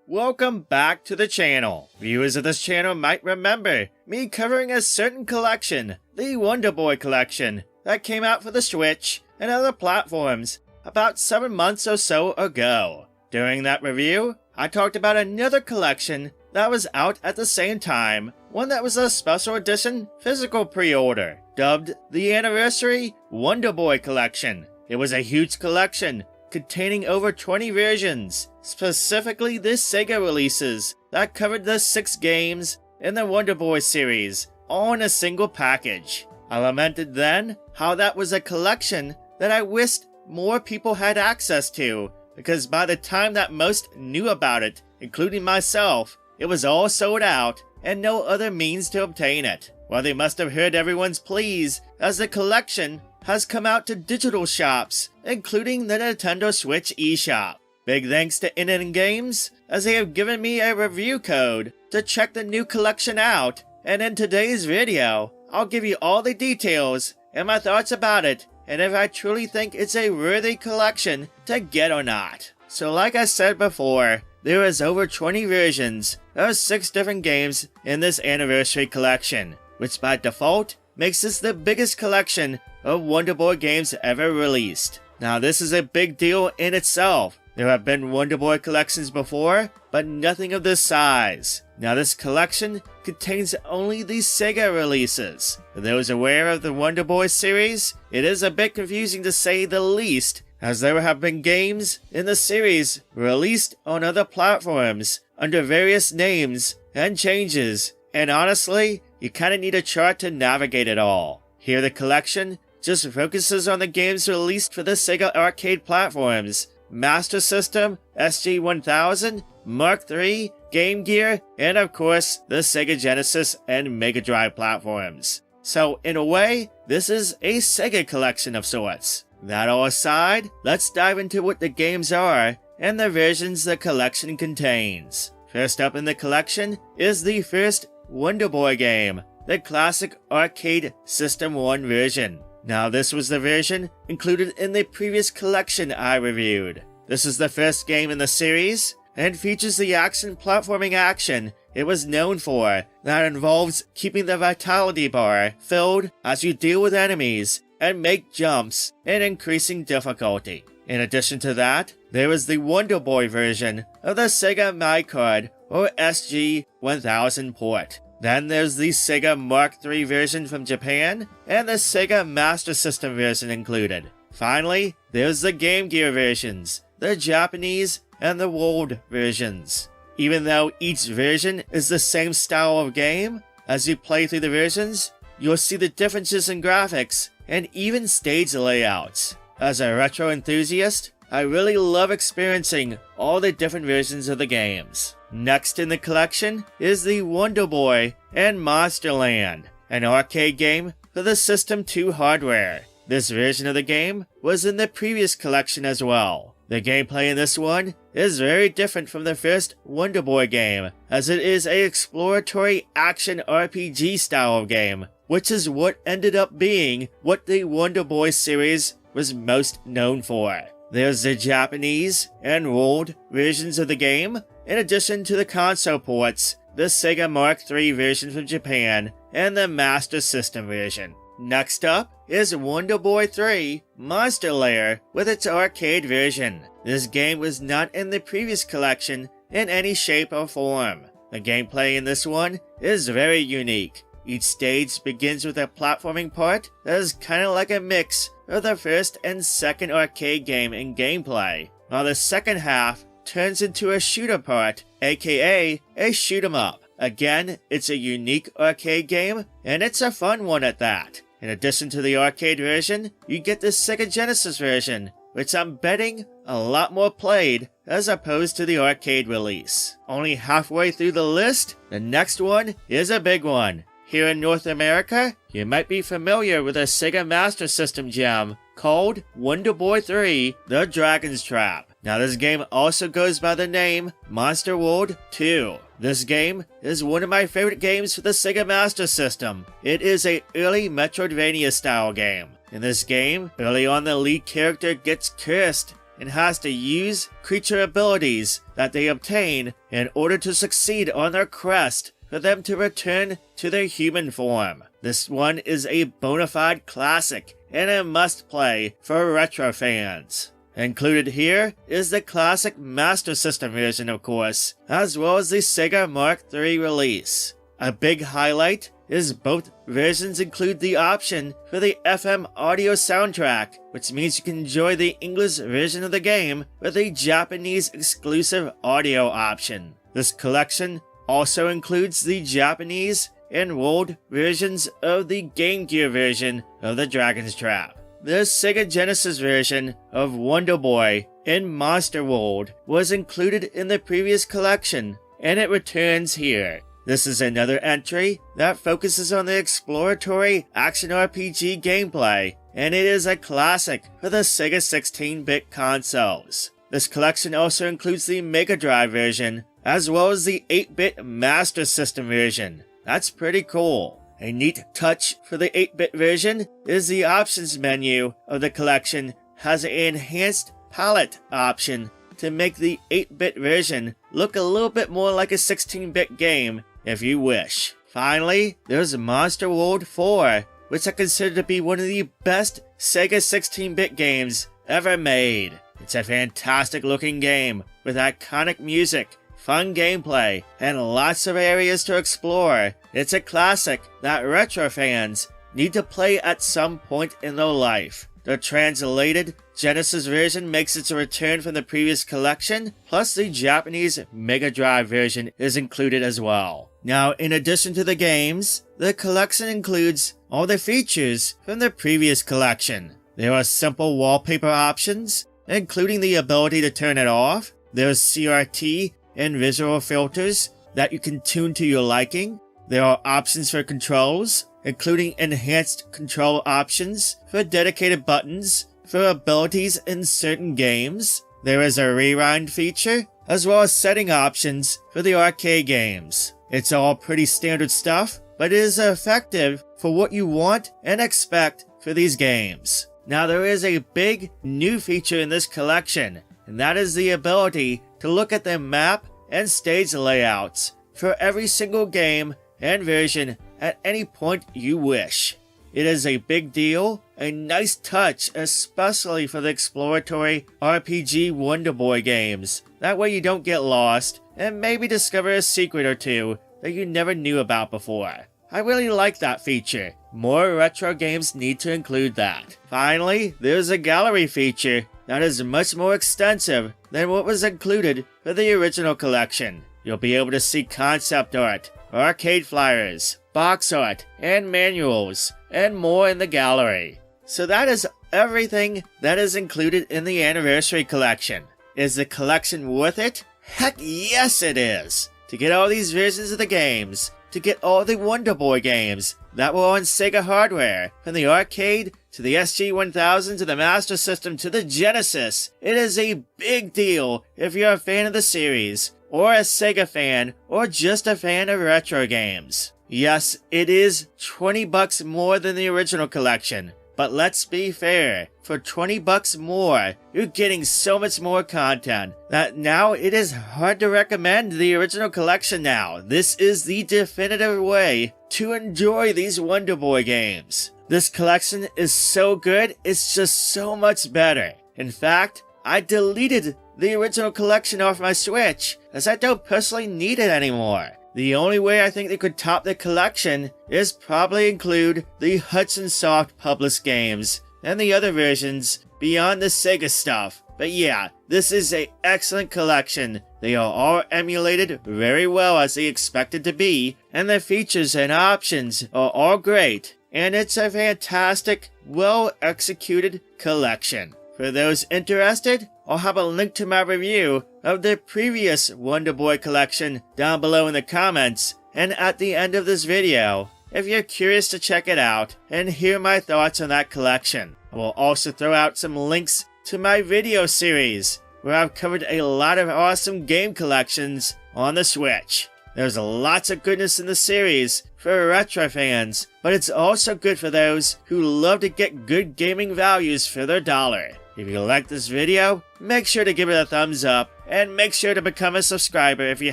Welcome back to the channel. Viewers of this channel might remember me covering a certain collection, the Wonder Boy collection, that came out for the Switch and other platforms about 7 months or so ago. During that review, I talked about another collection that was out at the same time, one that was a special edition physical pre-order, dubbed the Anniversary Wonder Boy Collection. It was a huge collection containing over 20 versions, specifically the Sega releases that covered the 6 games in the Wonder Boy series, all in a single package. I lamented then how that was a collection that I wished more people had access to, because by the time that most knew about it, including myself, it was all sold out and no other means to obtain it. Well, they must have heard everyone's pleas, as the collection has come out to digital shops, including the Nintendo Switch eShop. Big thanks to NN Games, as they have given me a review code to check the new collection out, and in today's video, I'll give you all the details and my thoughts about it, and if I truly think it's a worthy collection to get or not. So like I said before, there is over 20 versions of 6 different games in this Anniversary collection, which by default makes this the biggest collection of Wonder Boy games ever released. Now this is a big deal in itself, There have been Wonder Boy collections before, but nothing of this size. Now this collection contains only the Sega releases. For those aware of the Wonder Boy series, it is a bit confusing to say the least, as there have been games in the series released on other platforms under various names and changes, and honestly, you kinda need a chart to navigate it all. Here the collection just focuses on the games released for the Sega arcade platforms, Master System, SG-1000, Mark III, Game Gear, and of course, the Sega Genesis and Mega Drive platforms. So in a way, this is a Sega collection of sorts. That all aside, let's dive into what the games are and the versions the collection contains. First up in the collection is the first Wonder Boy game, the classic arcade System 1 version. Now this was the version included in the previous collection I reviewed. This is the first game in the series, and features the action platforming action it was known for, that involves keeping the vitality bar filled as you deal with enemies and make jumps in increasing difficulty. In addition to that, there was the Wonder Boy version of the Sega MyCard or SG-1000 port. Then there's the Sega Mark III version from Japan, and the Sega Master System version included. Finally, there's the Game Gear versions, the Japanese and the world versions. Even though each version is the same style of game, as you play through the versions, you'll see the differences in graphics and even stage layouts. As a retro enthusiast, I really love experiencing all the different versions of the games. Next in the collection is the Wonder Boy and Monsterland, an arcade game for the System 2 hardware. This version of the game was in the previous collection as well. The gameplay in this one is very different from the first Wonder Boy game, as it is an exploratory action RPG style of game, which is what ended up being what the Wonder Boy series was most known for. There's the Japanese and world versions of the game, in addition to the console ports, the Sega Mark III version from Japan, and the Master System version. Next up is Wonder Boy 3 Monster Lair with its arcade version. This game was not in the previous collection in any shape or form. The gameplay in this one is very unique. Each stage begins with a platforming part that is kinda like a mix of the first and second arcade game in gameplay, while the second half turns into a shooter part, aka a shoot 'em up. Again, it's a unique arcade game, and it's a fun one at that. In addition to the arcade version, you get the Sega Genesis version, which I'm betting a lot more played as opposed to the arcade release. Only halfway through the list, the next one is a big one. Here in North America, you might be familiar with a Sega Master System gem called Wonder Boy 3 The Dragon's Trap. Now this game also goes by the name Monster World 2. This game is one of my favorite games for the Sega Master System. It is an early Metroidvania style game. In this game, early on the lead character gets cursed and has to use creature abilities that they obtain in order to succeed on their quest for them to return to their human form. This one is a bona fide classic and a must-play for retro fans. Included here is the classic Master System version, of course, as well as the Sega Mark III release. A big highlight is both versions include the option for the FM audio soundtrack, which means you can enjoy the English version of the game with a Japanese exclusive audio option. This collection also includes the Japanese and world versions of the Game Gear version of the Dragon's Trap. The Sega Genesis version of Wonder Boy in Monster World was included in the previous collection, and it returns here. This is another entry that focuses on the exploratory action RPG gameplay, and it is a classic for the Sega 16-bit consoles. This collection also includes the Mega Drive version, as well as the 8-bit Master System version. That's pretty cool. A neat touch for the 8-bit version is the options menu of the collection has an enhanced palette option to make the 8-bit version look a little bit more like a 16-bit game if you wish. Finally, there's Monster World 4, which I consider to be one of the best Sega 16-bit games ever made. It's a fantastic looking game with iconic music, fun gameplay, and lots of areas to explore. It's a classic that retro fans need to play at some point in their life. The translated Genesis version makes its return from the previous collection, plus the Japanese Mega Drive version is included as well. Now, in addition to the games, the collection includes all the features from the previous collection. There are simple wallpaper options, including the ability to turn it off. There's CRT and visual filters that you can tune to your liking. There are options for controls, including enhanced control options for dedicated buttons for abilities in certain games. There is a rewind feature, as well as setting options for the arcade games. It's all pretty standard stuff, but it is effective for what you want and expect for these games. Now, there is a big new feature in this collection, and that is the ability to look at the map and stage layouts for every single game and version at any point you wish. It is a big deal, a nice touch, especially for the exploratory RPG Wonder Boy games. That way you don't get lost and maybe discover a secret or two that you never knew about before. I really like that feature. More retro games need to include that. Finally, there's a gallery feature that is much more extensive than what was included for the original collection. You'll be able to see concept art, arcade flyers, box art, and manuals, and more in the gallery. So that is everything that is included in the Anniversary Collection. Is the collection worth it? Heck yes it is! To get all these versions of the games, to get all the Wonder Boy games that were on Sega hardware, from the arcade to the SG-1000 to the Master System to the Genesis. It is a big deal if you're a fan of the series, or a Sega fan, or just a fan of retro games. Yes, it is $20 more than the original collection, but let's be fair, for $20 more, you're getting so much more content that now it is hard to recommend the original collection now. This is the definitive way to enjoy these Wonder Boy games. This collection is so good, it's just so much better. In fact, I deleted the original collection off my Switch, as I don't personally need it anymore. The only way I think they could top the collection is probably include the Hudson Soft published games and the other versions beyond the Sega stuff. But yeah, this is an excellent collection. They are all emulated very well as they expected to be, and the features and options are all great. And it's a fantastic, well-executed collection. For those interested, I'll have a link to my review of the previous Wonder Boy collection down below in the comments and at the end of this video, if you're curious to check it out and hear my thoughts on that collection. I will also throw out some links to my video series, where I've covered a lot of awesome game collections on the Switch. There's lots of goodness in the series for retro fans, but it's also good for those who love to get good gaming values for their dollar. If you like this video, make sure to give it a thumbs up, and make sure to become a subscriber if you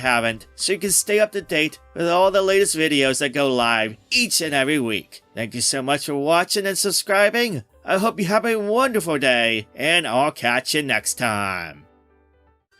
haven't, so you can stay up to date with all the latest videos that go live each and every week. Thank you so much for watching and subscribing. I hope you have a wonderful day, and I'll catch you next time.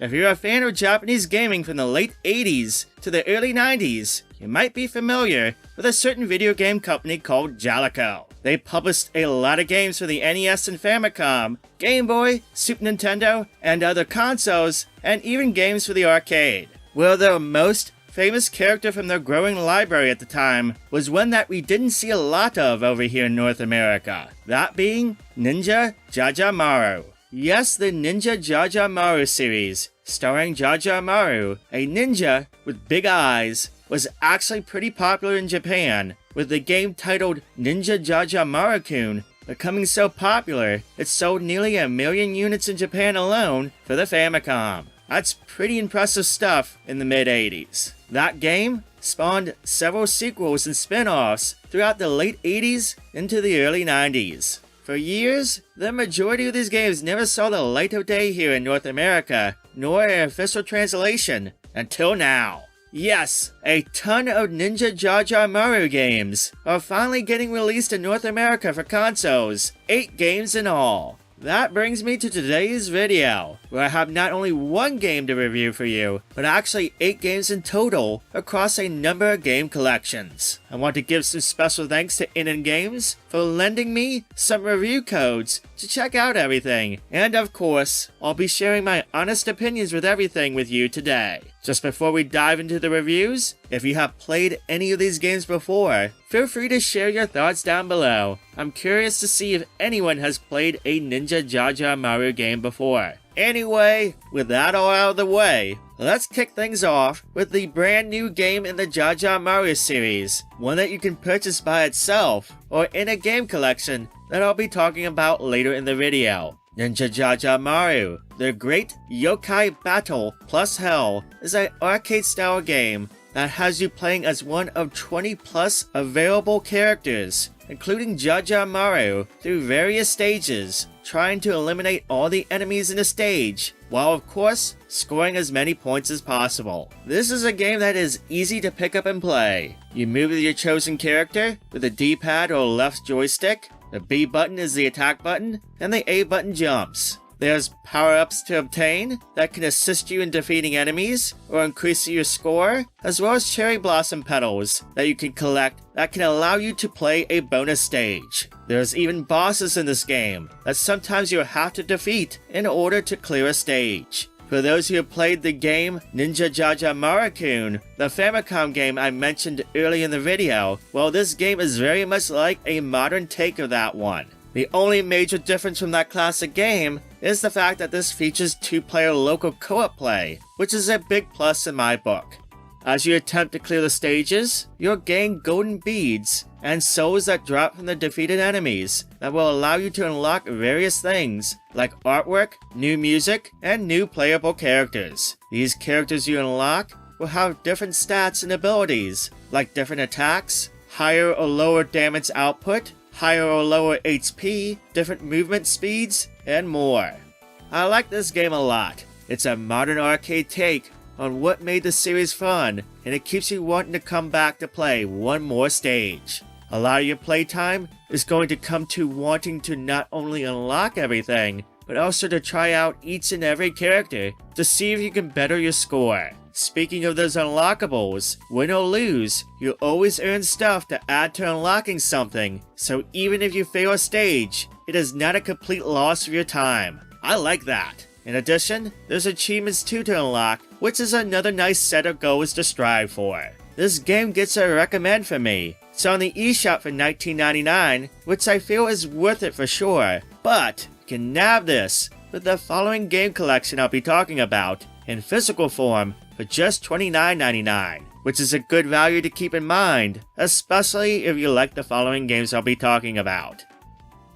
If you're a fan of Japanese gaming from the late 80s to the early 90s, you might be familiar with a certain video game company called Jaleco. They published a lot of games for the NES and Famicom, Game Boy, Super Nintendo, and other consoles, and even games for the arcade. Well, their most famous character from their growing library at the time was one that we didn't see a lot of over here in North America, that being Ninja JaJaMaru. Yes, the Ninja JaJaMaru series, starring JaJaMaru, a ninja with big eyes, was actually pretty popular in Japan, with the game titled Ninja JaJaMaru-kun becoming so popular it sold nearly 1 million units in Japan alone for the Famicom. That's pretty impressive stuff in the mid-80s. That game spawned several sequels and spin-offs throughout the late 80s into the early 90s. For years, the majority of these games never saw the light of day here in North America, nor an official translation, until now. Yes, a ton of Ninja JaJaMaru games are finally getting released in North America for consoles, 8 games in all. That brings me to today's video, where I have not only one game to review for you, but actually 8 games in total across a number of game collections. I want to give some special thanks to NN Games for lending me some review codes to check out everything, and of course, I'll be sharing my honest opinions with everything with you today. Just before we dive into the reviews, if you have played any of these games before, feel free to share your thoughts down below. I'm curious to see if anyone has played a Ninja JaJaMaru game before. Anyway, with that all out of the way, let's kick things off with the brand new game in the JaJaMaru series, one that you can purchase by itself or in a game collection that I'll be talking about later in the video. Ninja JaJaMaru, the Great Yokai Battle Plus Hell, is an arcade-style game that has you playing as one of 20 plus available characters, including JaJaMaru, through various stages, trying to eliminate all the enemies in a stage, while of course, scoring as many points as possible. This is a game that is easy to pick up and play. You move with your chosen character with the D-pad or left joystick. The B button is the attack button, and the A button jumps. There's power-ups to obtain that can assist you in defeating enemies or increase your score, as well as cherry blossom petals that you can collect that can allow you to play a bonus stage. There's even bosses in this game that sometimes you'll have to defeat in order to clear a stage. For those who have played the game Ninja JaJaMaru, the Famicom game I mentioned early in the video, well, this game is very much like a modern take of that one. The only major difference from that classic game is the fact that this features 2-player local co-op play, which is a big plus in my book. As you attempt to clear the stages, you'll gain golden beads and souls that drop from the defeated enemies that will allow you to unlock various things like artwork, new music, and new playable characters. These characters you unlock will have different stats and abilities, like different attacks, higher or lower damage output, higher or lower HP, different movement speeds, and more. I like this game a lot. It's a modern arcade take on what made the series fun, and it keeps you wanting to come back to play one more stage. A lot of your playtime is going to come to wanting to not only unlock everything, but also to try out each and every character to see if you can better your score. Speaking of those unlockables, win or lose, you always earn stuff to add to unlocking something, so even if you fail a stage, it is not a complete loss of your time. I like that. In addition, there's achievements too to unlock, which is another nice set of goals to strive for. This game gets a recommend from me. It's on the eShop for $19.99, which I feel is worth it for sure, but you can nab this with the following game collection I'll be talking about in physical form for just $29.99, which is a good value to keep in mind, especially if you like the following games I'll be talking about.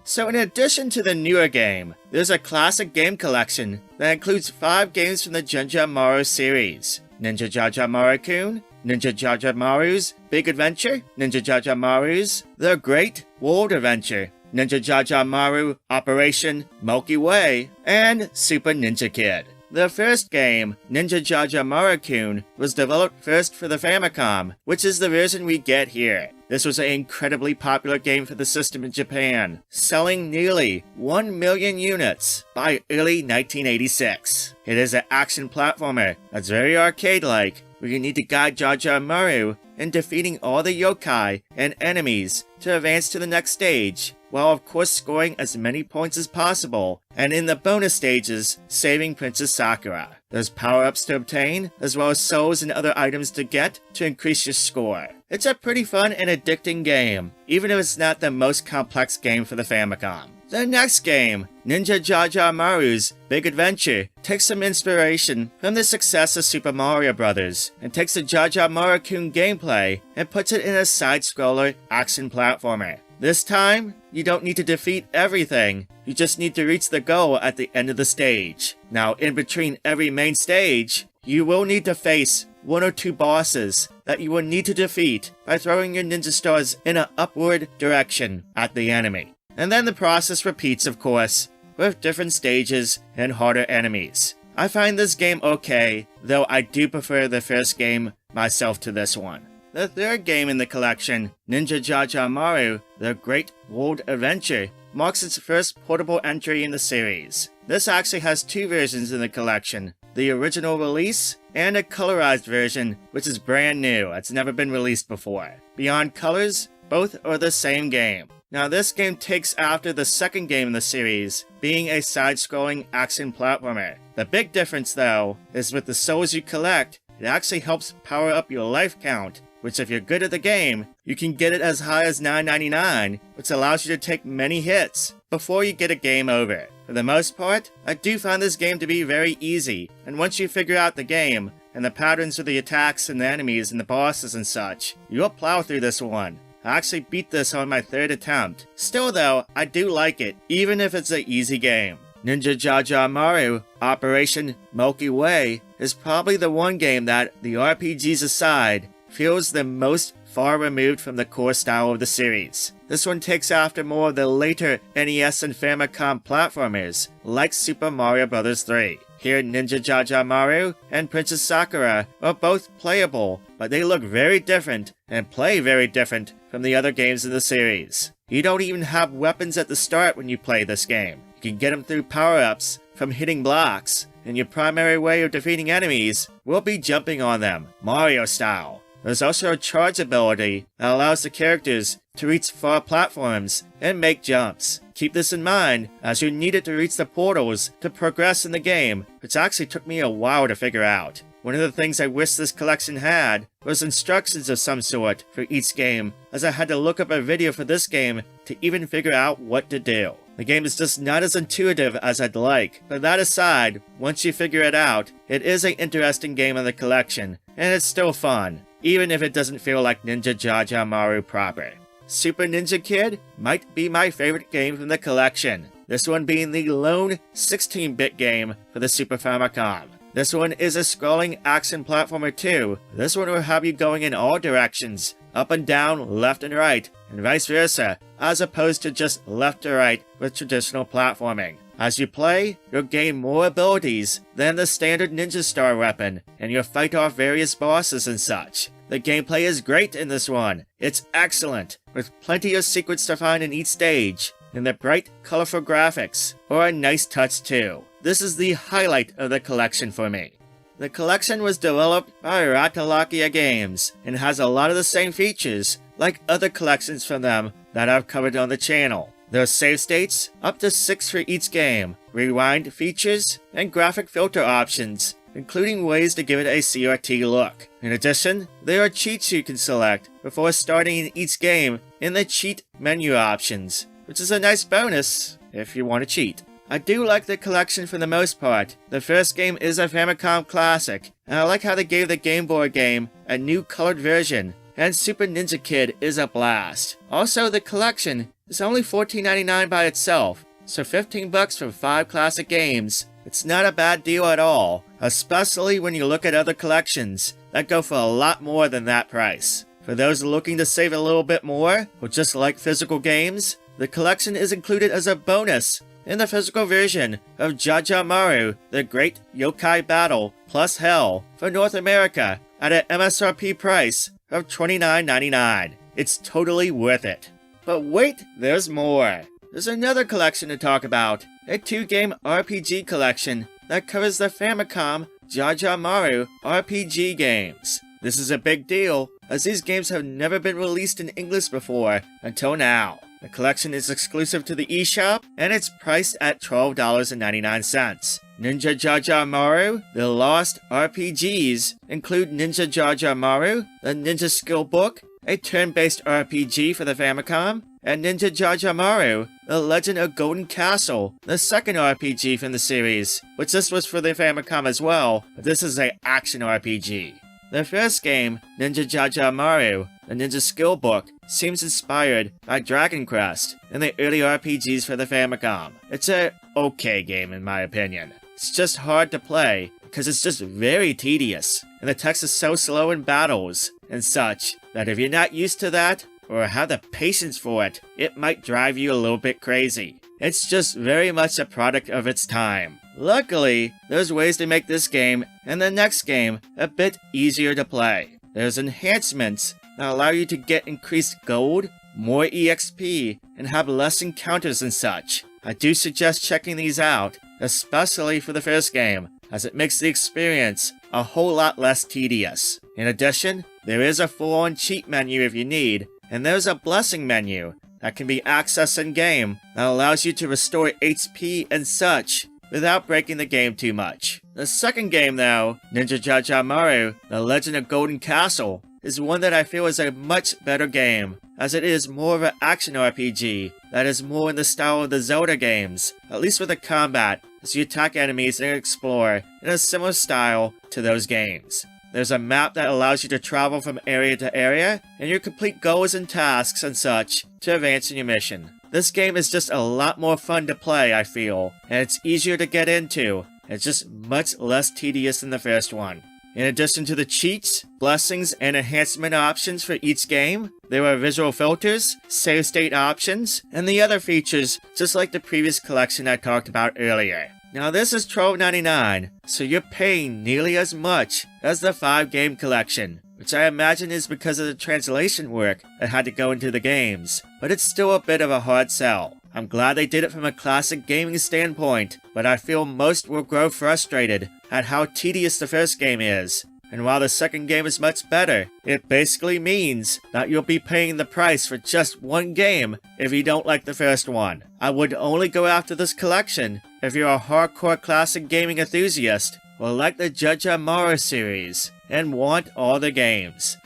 So in addition to the newer game, there's a classic game collection that includes 5 games from the JaJaMaru series: Ninja JaJaMaru, Ninja JaJaMaru's Big Adventure, Ninja JaJaMaru's The Great World Adventure, Ninja JaJaMaru Operation Milky Way, and Super Ninja Kid. The first game, Ninja JaJaMaru, was developed first for the Famicom, which is the version we get here. This was an incredibly popular game for the system in Japan, selling nearly 1 million units by early 1986. It is an action platformer that's very arcade-like, where you need to guide JaJaMaru in defeating all the yokai and enemies to advance to the next stage, while of course scoring as many points as possible, and in the bonus stages, saving Princess Sakura. There's power-ups to obtain, as well as souls and other items to get to increase your score. It's a pretty fun and addicting game, even if it's not the most complex game for the Famicom. The next game, Ninja JaJaMaru's Big Adventure, takes some inspiration from the success of Super Mario Bros. And takes the JaJaMaru gameplay and puts it in a side-scroller action platformer. This time, you don't need to defeat everything, you just need to reach the goal at the end of the stage. Now, in between every main stage, you will need to face 1 or 2 bosses that you will need to defeat by throwing your ninja stars in an upward direction at the enemy. And then the process repeats, of course, with different stages and harder enemies. I find this game okay, though I do prefer the first game myself to this one. The third game in the collection, Ninja JaJaMaru, The Great World Adventure, marks its first portable entry in the series. This actually has two versions in the collection, the original release and a colorized version, which is brand new. It's never been released before. Beyond Colors, both are the same game. Now this game takes after the second game in the series, being a side-scrolling action platformer. The big difference though, is with the souls you collect, it actually helps power up your life count, which if you're good at the game, you can get it as high as $9.99, which allows you to take many hits before you get a game over. For the most part, I do find this game to be very easy, and once you figure out the game, and the patterns of the attacks and the enemies and the bosses and such, you'll plow through this one. I actually beat this on my third attempt. Still though, I do like it, even if it's an easy game. Ninja JaJaMaru Operation Milky Way is probably the one game that, the RPGs aside, feels the most far removed from the core style of the series. This one takes after more of the later NES and Famicom platformers, like Super Mario Bros. 3. Here, Ninja JaJaMaru and Princess Sakura are both playable, but they look very different and play very different from the other games in the series. You don't even have weapons at the start when you play this game. You can get them through power-ups from hitting blocks, and your primary way of defeating enemies will be jumping on them, Mario style. There's also a charge ability that allows the characters to reach far platforms and make jumps. Keep this in mind as you need it to reach the portals to progress in the game, which actually took me a while to figure out. One of the things I wish this collection had was instructions of some sort for each game, as I had to look up a video for this game to even figure out what to do. The game is just not as intuitive as I'd like, but that aside, once you figure it out, it is an interesting game in the collection, and it's still fun, even if it doesn't feel like Ninja JaJaMaru proper. Super Ninja Kid might be my favorite game from the collection, this one being the lone 16-bit game for the Super Famicom. This one is a scrolling action platformer too. This one will have you going in all directions, up and down, left and right, and vice versa, as opposed to just left to right with traditional platforming. As you play, you'll gain more abilities than the standard Ninja Star weapon, and you'll fight off various bosses and such. The gameplay is great in this one. It's excellent, with plenty of secrets to find in each stage, and the bright, colorful graphics are a nice touch too. This is the highlight of the collection for me. The collection was developed by Ratalakia Games, and has a lot of the same features like other collections from them that I've covered on the channel. There are save states, up to 6 for each game, rewind features, and graphic filter options, including ways to give it a CRT look. In addition, there are cheats you can select before starting in each game in the cheat menu options, which is a nice bonus if you want to cheat. I do like the collection for the most part. The first game is a Famicom classic, and I like how they gave the Game Boy game a new colored version, and Super Ninja Kid is a blast. Also, the collection is only $14.99 by itself, so $15 for 5 classic games. It's not a bad deal at all, especially when you look at other collections that go for a lot more than that price. For those looking to save a little bit more, or just like physical games, the collection is included as a bonus in the physical version of JaJaMaru, The Great Yokai Battle plus Hell for North America at an MSRP price of $29.99. It's totally worth it. But wait, there's more. There's another collection to talk about, a 2-game RPG collection that covers the Famicom JaJaMaru RPG games. This is a big deal, as these games have never been released in English before until now. The collection is exclusive to the eShop, and it's priced at $12.99. Ninja JaJaMaru, The Lost RPGs include Ninja JaJaMaru, The Ninja Skill Book, a turn-based RPG for the Famicom, and Ninja JaJaMaru, The Legend of Golden Castle, the second RPG from the series, which this was for the Famicom as well, but this is an action RPG. The first game, Ninja JaJaMaru, The Ninja Skill Book, seems inspired by Dragon Quest and the early RPGs for the Famicom. It's a okay game in my opinion. It's just hard to play because it's just very tedious, and the text is so slow in battles and such that if you're not used to that or have the patience for it, it might drive you a little bit crazy. It's just very much a product of its time. Luckily, there's ways to make this game and the next game a bit easier to play. There's enhancements that allow you to get increased gold, more EXP, and have less encounters and such. I do suggest checking these out, especially for the first game, as it makes the experience a whole lot less tedious. In addition, there is a full-on cheat menu if you need, and there's a blessing menu that can be accessed in-game that allows you to restore HP and such without breaking the game too much. The second game though, Ninja JaJaMaru, The Legend of Golden Castle, is one that I feel is a much better game, as it is more of an action RPG that is more in the style of the Zelda games, at least with the combat, as you attack enemies and explore in a similar style to those games. There's a map that allows you to travel from area to area, and you complete goals and tasks and such to advance in your mission. This game is just a lot more fun to play, I feel, and it's easier to get into. It's just much less tedious than the first one. In addition to the cheats, blessings, and enhancement options for each game, there are visual filters, save state options, and the other features just like the previous collection I talked about earlier. Now this is $12.99, so you're paying nearly as much as the 5-game collection, which I imagine is because of the translation work that had to go into the games, but it's still a bit of a hard sell. I'm glad they did it from a classic gaming standpoint, but I feel most will grow frustrated at how tedious the first game is. And while the second game is much better, it basically means that you'll be paying the price for just one game if you don't like the first one. I would only go after this collection if you're a hardcore classic gaming enthusiast or like the JaJaMaru series and want all the games.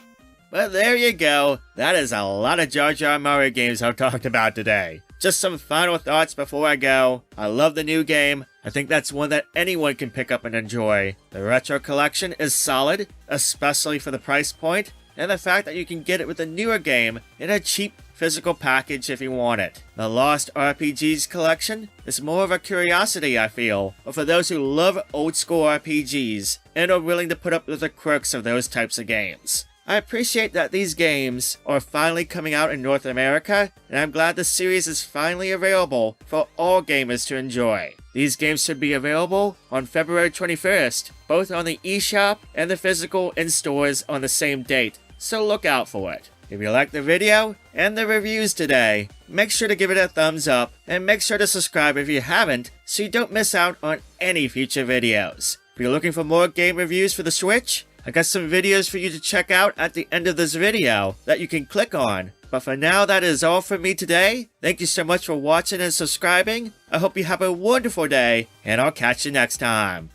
But there you go, that is a lot of JaJaMaru games I've talked about today. Just some final thoughts before I go. I love the new game. I think that's one that anyone can pick up and enjoy. The retro collection is solid, especially for the price point, and the fact that you can get it with a newer game in a cheap physical package if you want it. The Lost RPGs collection is more of a curiosity, I feel, but for those who love old school RPGs and are willing to put up with the quirks of those types of games. I appreciate that these games are finally coming out in North America, and I'm glad the series is finally available for all gamers to enjoy. These games should be available on February 21st, both on the eShop and the physical in stores on the same date, so look out for it. If you liked the video and the reviews today, make sure to give it a thumbs up, and make sure to subscribe if you haven't, so you don't miss out on any future videos. If you're looking for more game reviews for the Switch, I got some videos for you to check out at the end of this video that you can click on. But for now, that is all from me today. Thank you so much for watching and subscribing. I hope you have a wonderful day, and I'll catch you next time.